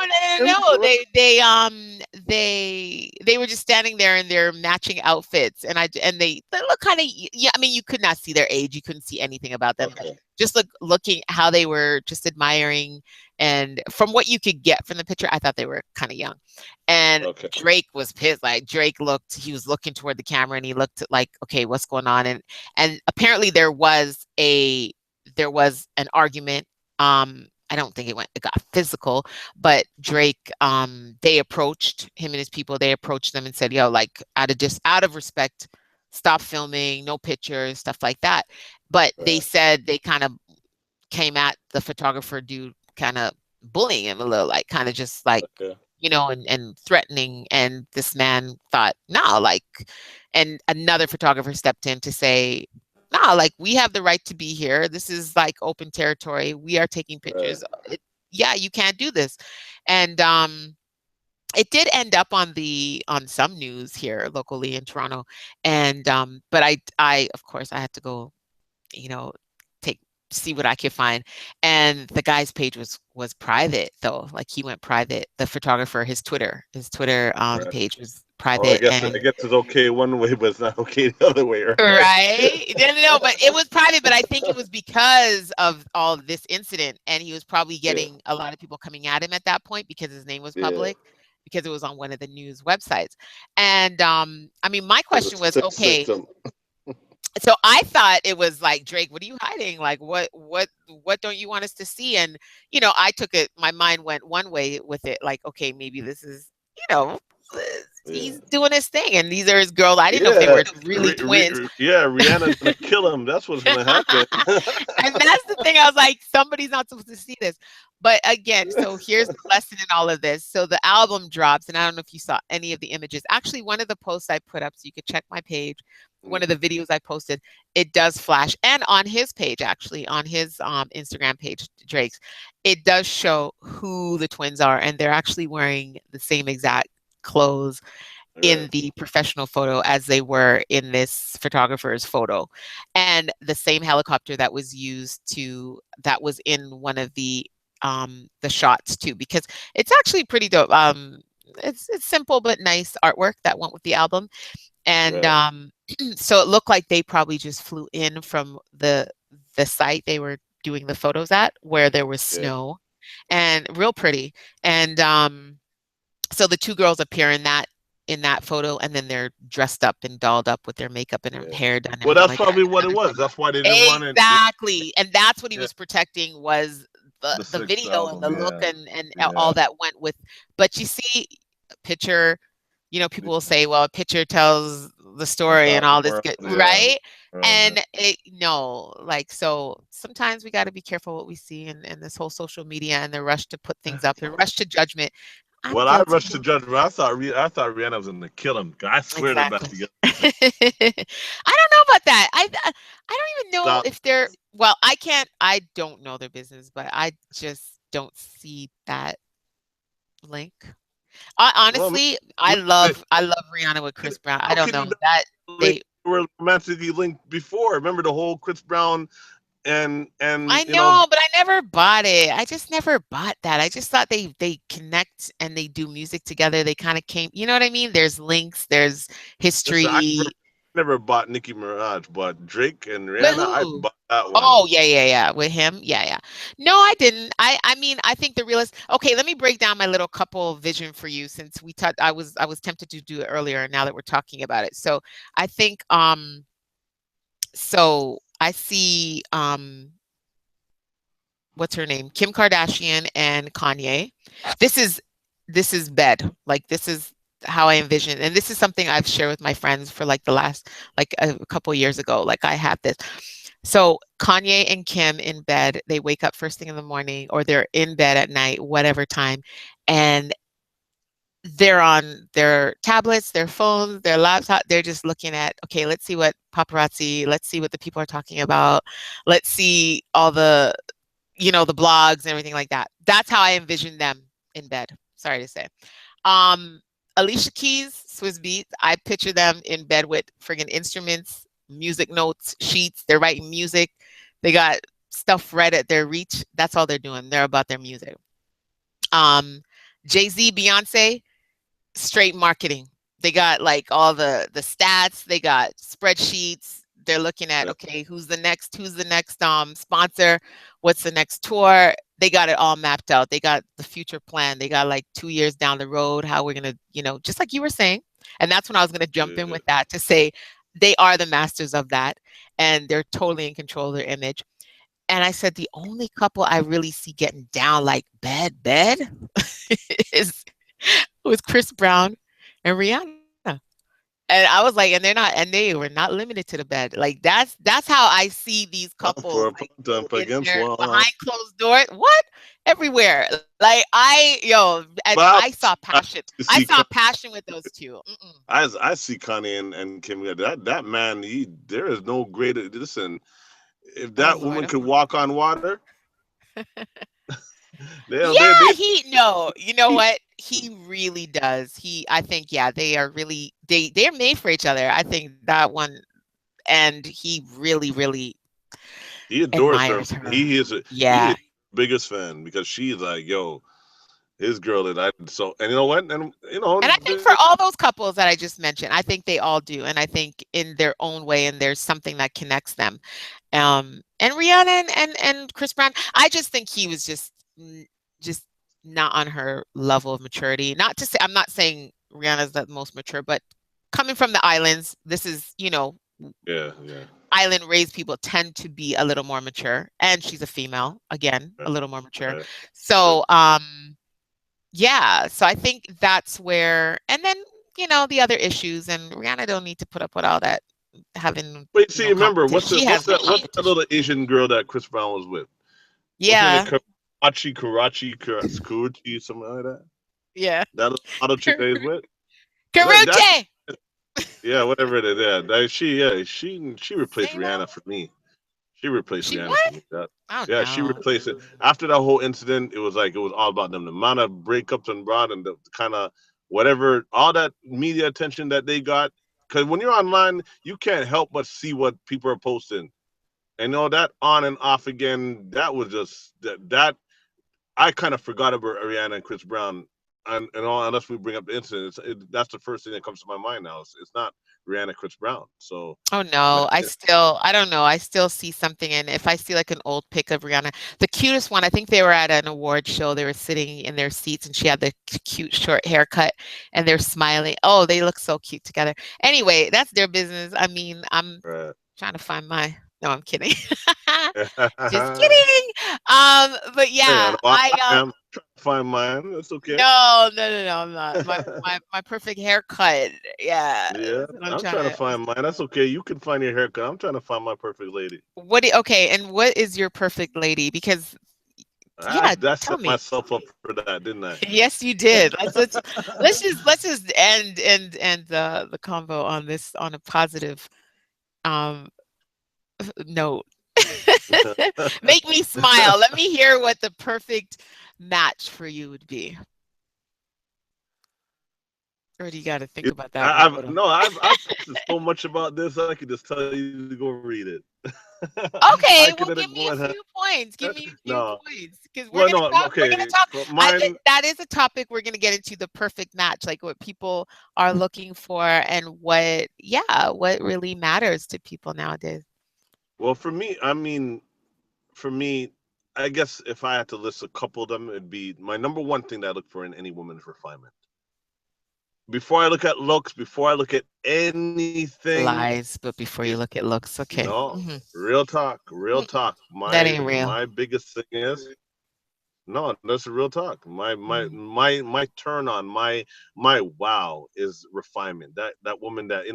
Speaker 1: They were just standing there in their matching outfits, and they look kind of, yeah. I mean, you could not see their age. You couldn't see anything about them.
Speaker 3: Okay.
Speaker 1: Just looking how they were just admiring, and from what you could get from the picture, I thought they were kind of young. And Drake was pissed. Like he was looking toward the camera, and he looked at like, okay, what's going on? And apparently there was an argument. I don't think it got physical, but Drake, they approached him and his people. They approached them and said, yo, like out of respect, stop filming, no pictures, stuff like that. But they said they kind of came at the photographer dude, kind of bullying him a little, like kind of just like, and threatening. And this man thought, no, like, and another photographer stepped in to say, no, like we have the right to be here. This is like open territory. We are taking pictures. You can't do this. And it did end up on some news here locally in Toronto. And but I of course I had to go, see what I could find. And the guy's page was private though. Like he went private. The photographer, his Twitter page was private.
Speaker 3: I guess it's okay one way, but it's not okay the other way, right?
Speaker 1: Right? No, but it was private. But I think it was because of all of this incident, and he was probably getting a lot of people coming at him at that point because his name was public, because it was on one of the news websites. And I mean, my question was, okay. So I thought it was like, Drake, what are you hiding? Like, what don't you want us to see? And, I took it, my mind went one way with it. Like, okay, maybe this is, he's doing his thing. And these are his girls. I didn't know if they were really twins.
Speaker 3: Rihanna's going to kill him. That's what's going to happen.
Speaker 1: And that's the thing. I was like, somebody's not supposed to see this. But again, so here's the lesson in all of this. So the album drops, and I don't know if you saw any of the images. Actually, one of the posts I put up, so you could check my page, one of the videos I posted, it does flash. And on his page, actually, on his Instagram page, Drake's, it does show who the twins are. And they're actually wearing the same exact clothes in the professional photo as they were in this photographer's photo. And the same helicopter that was that was in one of the shots too, because it's actually pretty dope. It's simple but nice artwork that went with the album. And so it looked like they probably just flew in from the site they were doing the photos at, where there was snow, and real pretty. And so the two girls appear in that photo, and then they're dressed up and dolled up with their makeup and their hair done.
Speaker 3: Well, that's probably what it was. That's why they didn't want it.
Speaker 1: Exactly. And that's what he was protecting, was the video album, and the look and all that went with. But you see, a picture, people will say, well, a picture tells the story and all this good, right? And so sometimes we got to be careful what we see in this whole social media and the rush to put things up, the rush to judgment.
Speaker 3: I rushed to judgment. I thought Rihanna was going to kill him. I swear they're about to get.
Speaker 1: I don't know about that. I don't even know if they're. Well, I don't know their business, but I just don't see that link. Honestly, I love Rihanna with Chris Brown. I
Speaker 2: How
Speaker 1: don't
Speaker 2: can you
Speaker 1: know
Speaker 2: not
Speaker 1: that
Speaker 2: link
Speaker 1: they.
Speaker 2: were romantically linked before? Remember the whole Chris Brown and
Speaker 1: I know, but I never bought it. I just never bought that. I just thought they connect and they do music together. They kind of came, you know what I mean? There's links, there's
Speaker 2: listen,
Speaker 1: history.
Speaker 2: never bought Nicki Minaj, but Drake and
Speaker 1: With
Speaker 2: Rihanna, I
Speaker 1: who?
Speaker 2: bought that one.
Speaker 1: Oh, yeah, yeah, yeah. With him. Yeah, yeah. No, I didn't. I mean, I think the realist. Okay, let me break down my little couple vision for you since we talked I was tempted to do it earlier now that we're talking about it. So, I think so I see what's her name? Kim Kardashian and Kanye. This is this is bed. Like this is how I envision, and this is something I've shared with my friends for like the last like a couple years ago. Like I have this. So Kanye and Kim in bed, they wake up first thing in the morning or they're in bed at night, whatever time, and they're on their tablets, their phones, their laptop. They're just looking at, okay, let's see what paparazzi, let's see what the people are talking about. Let's see all the the blogs and everything like that. That's how I envision them in bed. Sorry to say. Um, Alicia Keys, Swiss Beats, I picture them in bed with friggin' instruments, music notes, sheets. They're writing music. They got stuff right at their reach. That's all they're doing. They're about their music. Um, Jay-Z, Beyonce, straight marketing. They got like all the stats, they got spreadsheets. They're looking at,
Speaker 2: Yeah.
Speaker 1: okay, who's the next sponsor, what's the next tour. They got it all mapped out. They got the future plan. They got like 2 years down the road how we're going to, just like you were saying. And that's when I was going to jump in
Speaker 2: Yeah.
Speaker 1: with that to say they are the masters of that and they're totally in control of their image. And I said the only couple I really see getting down like bed is with Chris Brown and Rihanna. And I was like, and they were not limited to the bed. Like that's how I see these couples
Speaker 2: For
Speaker 1: like
Speaker 2: up
Speaker 1: in
Speaker 2: against
Speaker 1: their
Speaker 2: one.
Speaker 1: behind closed doors. What? Everywhere. Like and
Speaker 2: But
Speaker 1: I saw passion.
Speaker 2: you
Speaker 1: I
Speaker 2: see,
Speaker 1: saw passion with those two. Mm-mm.
Speaker 2: I see Kanye and Kim. That man, there is no greater. Listen, if
Speaker 1: Oh
Speaker 2: that
Speaker 1: Lord.
Speaker 2: woman could walk on water, they
Speaker 1: Yeah, no, you know what? He really does. I think, yeah, they are really, they're made for each other. I think that one, and he really, really
Speaker 2: he adores her.
Speaker 1: admires her.
Speaker 2: He
Speaker 1: Yeah.
Speaker 2: is biggest fan because she's like, yo, his girl and I. So and you know what? And
Speaker 1: And I think for all those couples that I just mentioned, I think they all do. And I think in their own way, and there's something that connects them. And Rihanna and Chris Brown, I just think he was just not on her level of maturity. Not to say, I'm not saying Rihanna's the most mature, but coming from the islands, this is,
Speaker 2: yeah,
Speaker 1: island raised people tend to be a little more mature. And she's a female, again, a
Speaker 2: right,
Speaker 1: little more mature.
Speaker 2: right.
Speaker 1: So, yeah, so I think that's where, and then, the other issues, and Rihanna don't need to put up with all that having
Speaker 2: Wait, see,
Speaker 1: no
Speaker 2: remember
Speaker 1: competition. She has no
Speaker 2: what's that
Speaker 1: competition.
Speaker 2: little Asian girl that Chris Brown was with? What's her name?
Speaker 1: Yeah,
Speaker 2: Karachi, something like that.
Speaker 1: yeah.
Speaker 2: That little model chick that he's with. That's
Speaker 1: Karuche!
Speaker 2: yeah, whatever it is. Yeah, she replaced
Speaker 1: Say that?
Speaker 2: Rihanna for me. She replaced
Speaker 1: She
Speaker 2: Rihanna for
Speaker 1: what?
Speaker 2: me.
Speaker 1: Oh
Speaker 2: Yeah, she
Speaker 1: no.
Speaker 2: replaced it. After that whole incident, it was like it was all about them. The amount of breakups and brought and the kind of whatever, all that media attention that they got. Because when you're online, you can't help but see what people are posting. And that on and off again, that was just that I kind of forgot about Ariana and Chris Brown, and all unless we bring up the incident, that's the first thing that comes to my mind now. It's not Rihanna, Chris Brown. So,
Speaker 1: Oh no.
Speaker 2: man,
Speaker 1: I don't know. I still see something in if I see like an old pic of Rihanna. The cutest one, I think they were at an award show. They were sitting in their seats and she had the cute short haircut and they're smiling. Oh, they look so cute together. Anyway, that's their business. I mean, I'm
Speaker 2: right.
Speaker 1: trying to find my no, I'm kidding. Just
Speaker 2: Hey,
Speaker 1: kidding. But
Speaker 2: I
Speaker 1: yeah,
Speaker 2: know I am trying to find mine. That's okay.
Speaker 1: no, I'm not. My perfect haircut. Yeah,
Speaker 2: Yeah,
Speaker 1: that's what I'm
Speaker 2: I'm
Speaker 1: trying
Speaker 2: trying to
Speaker 1: to.
Speaker 2: find mine. That's okay. You can find your haircut. I'm trying to find my perfect lady.
Speaker 1: Okay, and what is your perfect lady? Because yeah,
Speaker 2: I
Speaker 1: tell
Speaker 2: set
Speaker 1: me.
Speaker 2: myself up for that, didn't I?
Speaker 1: Yes, you did. Let's just end the convo on this on a positive um note. Make me smile. Let me hear what the perfect match for you would be. Or do you got to think
Speaker 2: It,
Speaker 1: about that one a
Speaker 2: I've
Speaker 1: little?
Speaker 2: no, I've posted so much about this. I could just tell you to go read it.
Speaker 1: Okay,
Speaker 2: I
Speaker 1: well,
Speaker 2: could
Speaker 1: give me a
Speaker 2: go ahead.
Speaker 1: few points. Give me a few
Speaker 2: No,
Speaker 1: points, because we're
Speaker 2: well,
Speaker 1: gonna
Speaker 2: no,
Speaker 1: talk. We're gonna
Speaker 2: okay.
Speaker 1: talk.
Speaker 2: For mine,
Speaker 1: That is a topic we're gonna get into, the perfect match, like what people are looking for and what really matters to people nowadays.
Speaker 2: well, for me, I mean, for me, I guess if I had to list a couple of them, it'd be my number one thing that I look for in any woman is refinement. Before I look at looks, before I look at anything,
Speaker 1: Lies, but before you
Speaker 2: it
Speaker 1: look at looks, okay.
Speaker 2: no, real talk, real
Speaker 1: Mm,
Speaker 2: talk.
Speaker 1: that ain't real.
Speaker 2: My biggest thing is no, that's a real talk.
Speaker 1: Mm,
Speaker 2: My turn on, my wow is refinement. That woman that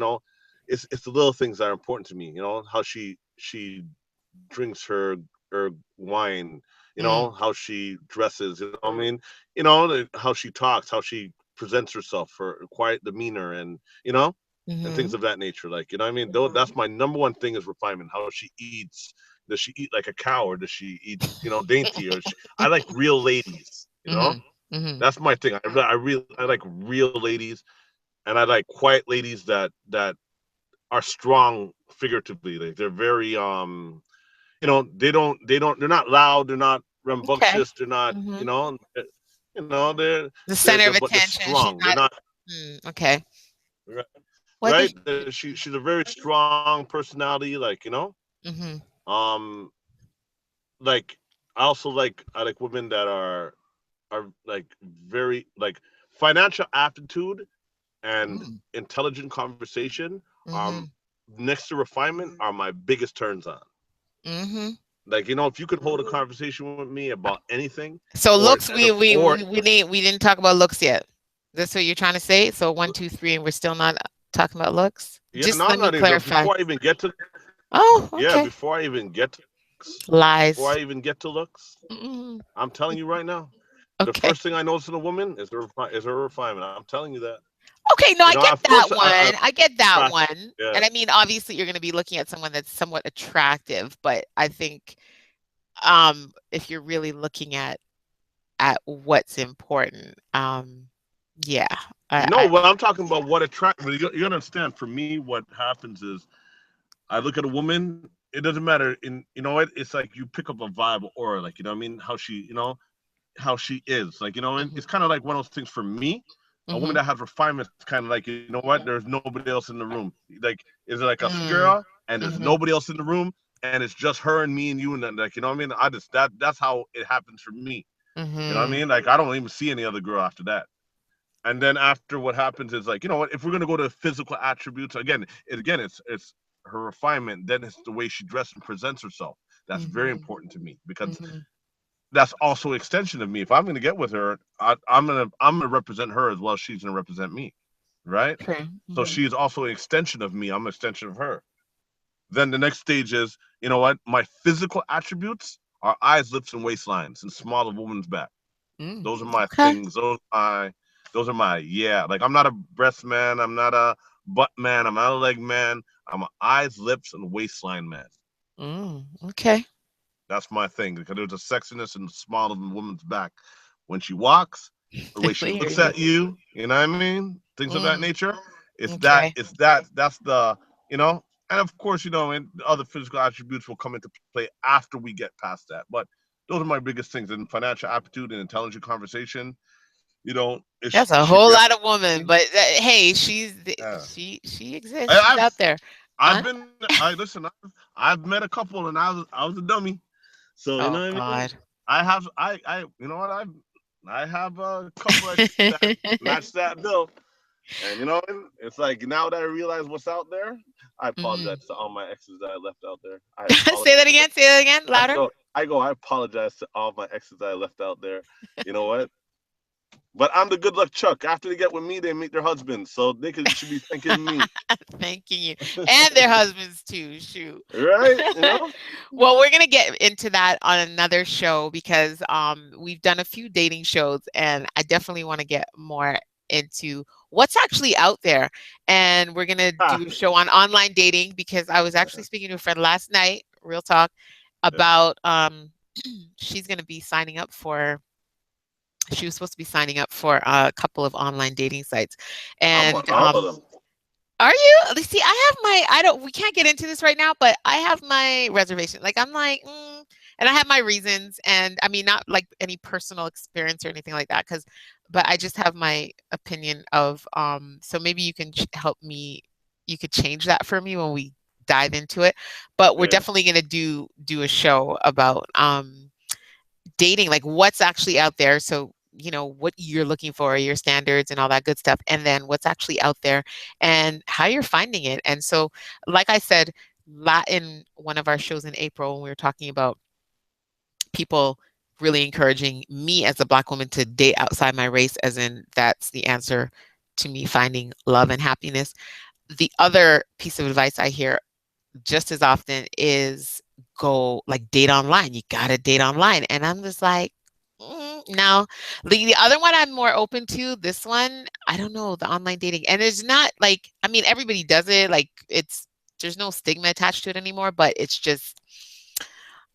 Speaker 2: it's the little things that are important to me. How she drinks her wine.
Speaker 1: mm,
Speaker 2: How she dresses. You know what I mean. How she talks, how she presents herself, her quiet demeanor, and things
Speaker 1: mhm.
Speaker 2: of that nature. Like what I mean. Though that's my number one thing is refinement. How she eats. Does she eat like a cow, or does she eat dainty? I like real ladies.
Speaker 1: Mhm, mhm.
Speaker 2: That's my thing. I like real ladies, and I like quiet ladies that are strong figuratively. Like they're very they're not loud, they're not
Speaker 1: Okay.
Speaker 2: rambunctious, they're not
Speaker 1: Mhm. The
Speaker 2: they're
Speaker 1: center of
Speaker 2: but they're
Speaker 1: attention. She's
Speaker 2: strong. They're
Speaker 1: not.
Speaker 2: not
Speaker 1: Okay.
Speaker 2: right.
Speaker 1: What did?
Speaker 2: She's a very strong personality. Like
Speaker 1: Mhm,
Speaker 2: um like I like women that are like very like financial aptitude and
Speaker 1: mm,
Speaker 2: intelligent conversation um
Speaker 1: mhm,
Speaker 2: next to refinement are my biggest turns on.
Speaker 1: mhm.
Speaker 2: Like if you could hold a conversation with me about anything,
Speaker 1: So
Speaker 2: or
Speaker 1: looks, we didn't talk about looks yet. That's what you're trying to say? So one, 2, 3, and we're still not talking about looks?
Speaker 2: yeah,
Speaker 1: Just
Speaker 2: no,
Speaker 1: let
Speaker 2: I'm
Speaker 1: me
Speaker 2: not even
Speaker 1: clarify.
Speaker 2: before I even get to
Speaker 1: Oh,
Speaker 2: yeah,
Speaker 1: okay.
Speaker 2: before
Speaker 1: Lies.
Speaker 2: I even get to looks,
Speaker 1: Mm,
Speaker 2: I'm telling you right now, the
Speaker 1: okay.
Speaker 2: first thing I notice in a woman is her refinement. I'm telling you that.
Speaker 1: Okay, no, I get
Speaker 2: At
Speaker 1: that
Speaker 2: first,
Speaker 1: one. I get that
Speaker 2: I
Speaker 1: one.
Speaker 2: yeah.
Speaker 1: And I mean, obviously, you're going to be looking at someone that's somewhat attractive, but I think if you're really looking at what's important, yeah,
Speaker 2: No, well, I'm talking about what attract. You understand? For me, what happens is I look at a woman. It doesn't matter. It's like you pick up a vibe or aura. Like what I mean, how she is. Like and
Speaker 1: mhm,
Speaker 2: it's kind of like one of those things for me. A woman
Speaker 1: mhm,
Speaker 2: that has refinement is kind of like what? There's nobody else in the room. Like is it like a
Speaker 1: mm,
Speaker 2: girl and there's
Speaker 1: mhm,
Speaker 2: nobody else in the room and it's just her and me and you and then, like what I mean. I just that's how it happens for me. You know what I
Speaker 1: mhm,
Speaker 2: mean? Like I don't even see any other girl after that. And then after what happens is like what if we're gonna go to physical attributes again it's her refinement, then it's the way she dresses and presents herself. That's very
Speaker 1: mhm,
Speaker 2: important to me because
Speaker 1: mhm.
Speaker 2: that's also an extension of me. If I'm gonna get with her, I'm gonna represent her as well as she's gonna represent me, right?
Speaker 1: True.
Speaker 2: So
Speaker 1: Mhm.
Speaker 2: she's also an extension of me. I'm an extension of her. Then the next stage is what my physical attributes are: eyes, lips, and waistlines, and small of woman's back.
Speaker 1: Mm,
Speaker 2: Those are my
Speaker 1: okay.
Speaker 2: things. Those are my yeah. Like I'm not a breast man. I'm not a butt man. I'm not a leg man. I'm an eyes, lips, and waistline man.
Speaker 1: Okay.
Speaker 2: That's my thing because there's a sexiness in the small of a woman's back when she walks, the way she
Speaker 1: I hear
Speaker 2: looks
Speaker 1: you.
Speaker 2: at you. You know what I mean? Things of that
Speaker 1: Mm,
Speaker 2: nature. It's that.
Speaker 1: okay.
Speaker 2: It's that. That's the. And of course, and other physical attributes will come into play after we get past that. But those are my biggest things in financial aptitude and intelligent conversation. Is
Speaker 1: That's a
Speaker 2: she
Speaker 1: whole
Speaker 2: dressed?
Speaker 1: lot of women, but hey,
Speaker 2: Yeah.
Speaker 1: she exists.
Speaker 2: I,
Speaker 1: She's
Speaker 2: I've
Speaker 1: out there.
Speaker 2: I've
Speaker 1: Huh?
Speaker 2: been I listen. I've met a couple and I was a dummy. So you
Speaker 1: Oh
Speaker 2: know what I mean.
Speaker 1: God.
Speaker 2: I you know what I have a couple exes that match that bill. And it's like now that I realize what's out there, I
Speaker 1: Mhm.
Speaker 2: apologize to all my exes that I left out there. I
Speaker 1: Say
Speaker 2: apologize.
Speaker 1: that again. Say that again.
Speaker 2: I
Speaker 1: Louder.
Speaker 2: go, I apologize to all my exes that I left out there. You know what? But I'm the good luck Chuck. After they get with me, they meet their husbands, so should be thanking me,
Speaker 1: Thanking you. And their husbands too. Shoot.
Speaker 2: right?
Speaker 1: Well, we're gonna get into that on another show because we've done a few dating shows and I definitely want to get more into what's actually out there. And we're gonna
Speaker 2: Ha,
Speaker 1: do a show on online dating because I was actually speaking to a friend last night, real talk,
Speaker 2: yeah.
Speaker 1: about she's gonna be signing up for she was supposed to be signing up for a couple of online dating sites,
Speaker 3: I'm
Speaker 1: and
Speaker 3: on all of them.
Speaker 1: are you? See, we can't get into this right now, but I have my reservation. Like, I'm like, and I have my reasons. And I mean, not like any personal experience or anything like that, but I just have my opinion of, so maybe you can help me. You could change that for me when we dive into it. But we're
Speaker 3: Yeah.
Speaker 1: definitely going to do a show about, dating, like what's actually out there. So, what you're looking for, your standards and all that good stuff. And then what's actually out there and how you're finding it. And so, like I said, in one of our shows in April, when we were talking about people really encouraging me as a Black woman to date outside my race, as in that's the answer to me finding love and happiness. The other piece of advice I hear just as often is go like date online. You gotta date online. And I'm just like, no. The other one I'm more open to. This one, I don't know, the online dating. And it's not like, I mean, everybody does it. Like there's no stigma attached to it anymore, but it's just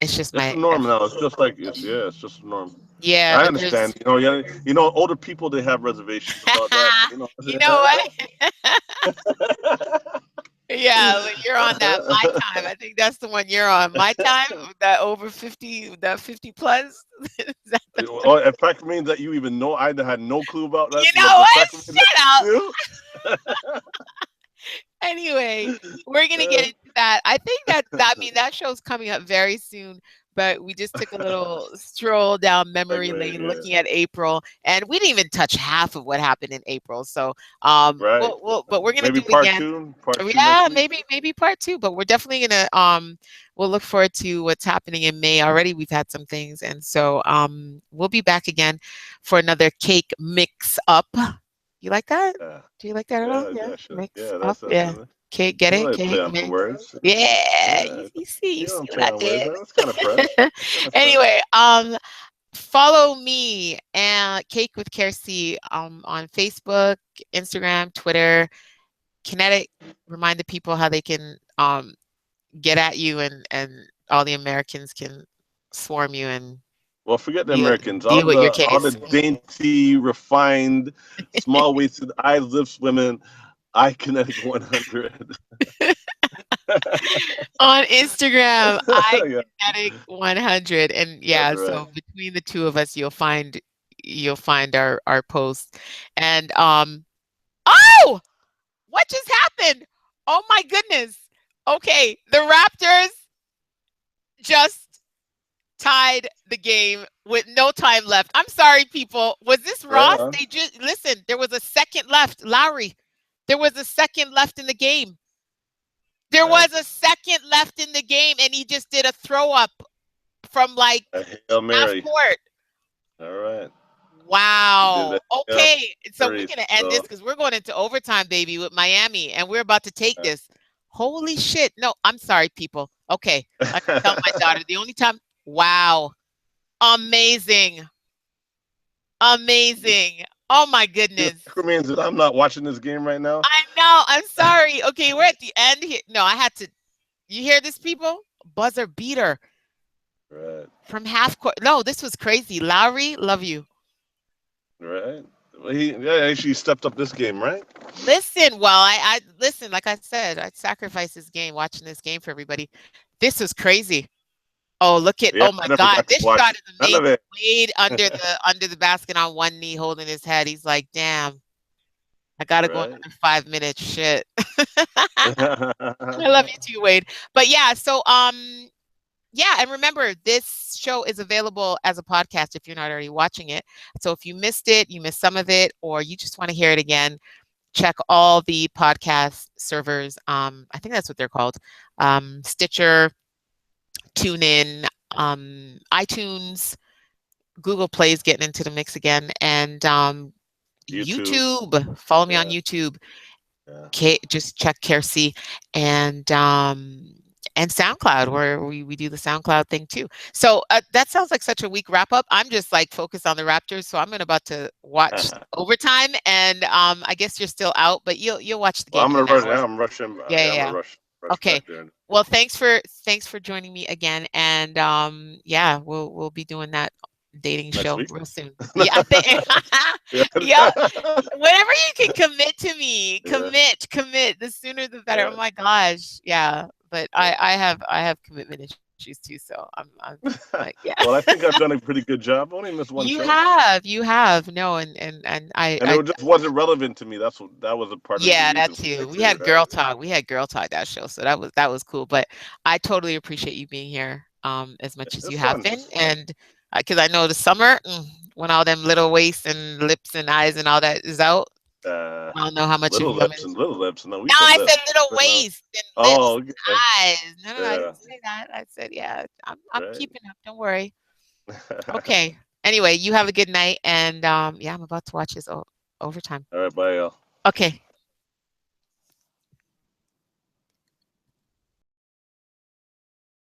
Speaker 3: It's
Speaker 1: my
Speaker 3: the norm now. It's just like it's just the norm.
Speaker 1: yeah,
Speaker 3: I
Speaker 1: but
Speaker 3: understand. Older people they have reservations about that.
Speaker 1: you know what? Yeah, like you're on that My Time. I think that's the one you're on. My Time, that over 50, that 50 plus.
Speaker 3: In fact, means that you even know. I had no clue about that.
Speaker 1: You know what? Shut up. Anyway, we're gonna get into that. I think that show's coming up very soon. But we just took a little stroll down memory lane, looking at April, and we didn't even touch half of what happened in April. So,
Speaker 3: right.
Speaker 1: but we're gonna
Speaker 3: maybe
Speaker 1: do it
Speaker 3: part
Speaker 1: again.
Speaker 3: two.
Speaker 1: Yeah, maybe part two. But we're definitely gonna we'll look forward to what's happening in May. Already, we've had some things, and so we'll be back again for another cake mix up. You like that? Do you like that at all? Yeah, mix up. Yeah. Cake, get it? Cake, mix.
Speaker 3: Words.
Speaker 1: Yeah, you see what I did.
Speaker 3: That's kind of fresh.
Speaker 1: Anyway, follow me and Cake with Kiersey on Facebook, Instagram, Twitter. Kinetic, remind the people how they can get at you and all the Americans can swarm you and
Speaker 3: forget the Americans. All the dainty, refined, small-waisted, eyes-lips women. Kinetic 100 on
Speaker 1: Instagram. Kinetic 100, and so between the two of us, you'll find our posts. And oh, what just happened? Oh my goodness. Okay, the Raptors just tied the game with no time left. I'm sorry, people. Was this Ross? They just listen. There was a second left, Lowry. There was a second left in the game. There was a second left in the game, and he just did a throw up from like
Speaker 3: Hail Mary.
Speaker 1: Half court.
Speaker 3: All right.
Speaker 1: Wow. Okay. So we're going to end this because we're going into overtime, baby, with Miami, and we're about to take this. Holy shit. No, I'm sorry, people. Okay. I can tell my daughter the only time. Wow. Amazing. Amazing. Oh my goodness.
Speaker 3: It means that I'm not watching this game right now.
Speaker 1: I know. I'm sorry. Okay, we're at the end here. No, I had to. You hear this, people? Buzzer beater.
Speaker 3: Right.
Speaker 1: From half court. No, this was crazy. Lowry, love you.
Speaker 3: Right. Well, he actually stepped up this game, right?
Speaker 1: Listen, I listen. Like I said, I sacrificed this game, watching this game for everybody. This was crazy. Oh, look at! Oh my God, this shot is amazing. Wade under the basket on one knee, holding his head. He's like, "Damn, I gotta go another 5 minutes." Shit. I love you too, Wade. But yeah, so yeah, and remember, this show is available as a podcast if you're not already watching it. So if you missed it, you missed some of it, or you just want to hear it again, check all the podcast servers. I think that's what they're called. Stitcher, TuneIn, iTunes, Google Play's getting into the mix again, and YouTube. Follow me on YouTube. Just check Kiersey, and SoundCloud, where we do the SoundCloud thing too. So that sounds like such a weak wrap up. I'm just like focused on the Raptors, so I'm about to watch overtime, and I guess you're still out, but you'll watch the game.
Speaker 3: I'm gonna rush. I'm rushing.
Speaker 1: Yeah. Rush okay. Well, thanks for joining me again, and yeah, we'll be doing that dating
Speaker 3: Next
Speaker 1: show
Speaker 3: week?
Speaker 1: real soon. Yeah, I think.
Speaker 3: Yeah.
Speaker 1: Yeah. Whenever you can commit to me,
Speaker 3: Yeah.
Speaker 1: commit. The sooner the better.
Speaker 3: Yeah.
Speaker 1: Oh my gosh. Yeah. But
Speaker 3: Yeah.
Speaker 1: I have commitment issues too. So I'm like, yeah.
Speaker 3: Well, I think I've done a pretty good job. I only missed one show,
Speaker 1: You have. No, and
Speaker 3: and it just wasn't relevant to me. That was a part of the
Speaker 1: yeah,
Speaker 3: reason
Speaker 1: that
Speaker 3: for me
Speaker 1: too. We
Speaker 3: too,
Speaker 1: had
Speaker 3: right?
Speaker 1: Girl Talk. We had Girl Talk that show. So that was cool. But I totally appreciate you being here as much as
Speaker 3: It's
Speaker 1: you have
Speaker 3: fun.
Speaker 1: been.
Speaker 3: It's fun.
Speaker 1: And because I know the summer, when all them little waists and lips and eyes and all that is out,
Speaker 3: Uh,
Speaker 1: I don't know how much of
Speaker 3: little
Speaker 1: you I'm
Speaker 3: lips
Speaker 1: in.
Speaker 3: and little lips. No, we
Speaker 1: No,
Speaker 3: said
Speaker 1: I said
Speaker 3: lips.
Speaker 1: little
Speaker 3: But no.
Speaker 1: waist and lips
Speaker 3: Oh,
Speaker 1: and
Speaker 3: okay.
Speaker 1: eyes. No, I
Speaker 3: Yeah.
Speaker 1: didn't say that. I said, yeah, I'm
Speaker 3: Right.
Speaker 1: keeping up. Don't worry. Okay. Anyway, you have a good night. And yeah, I'm about to watch this overtime.
Speaker 3: All right. Bye, y'all.
Speaker 1: Okay.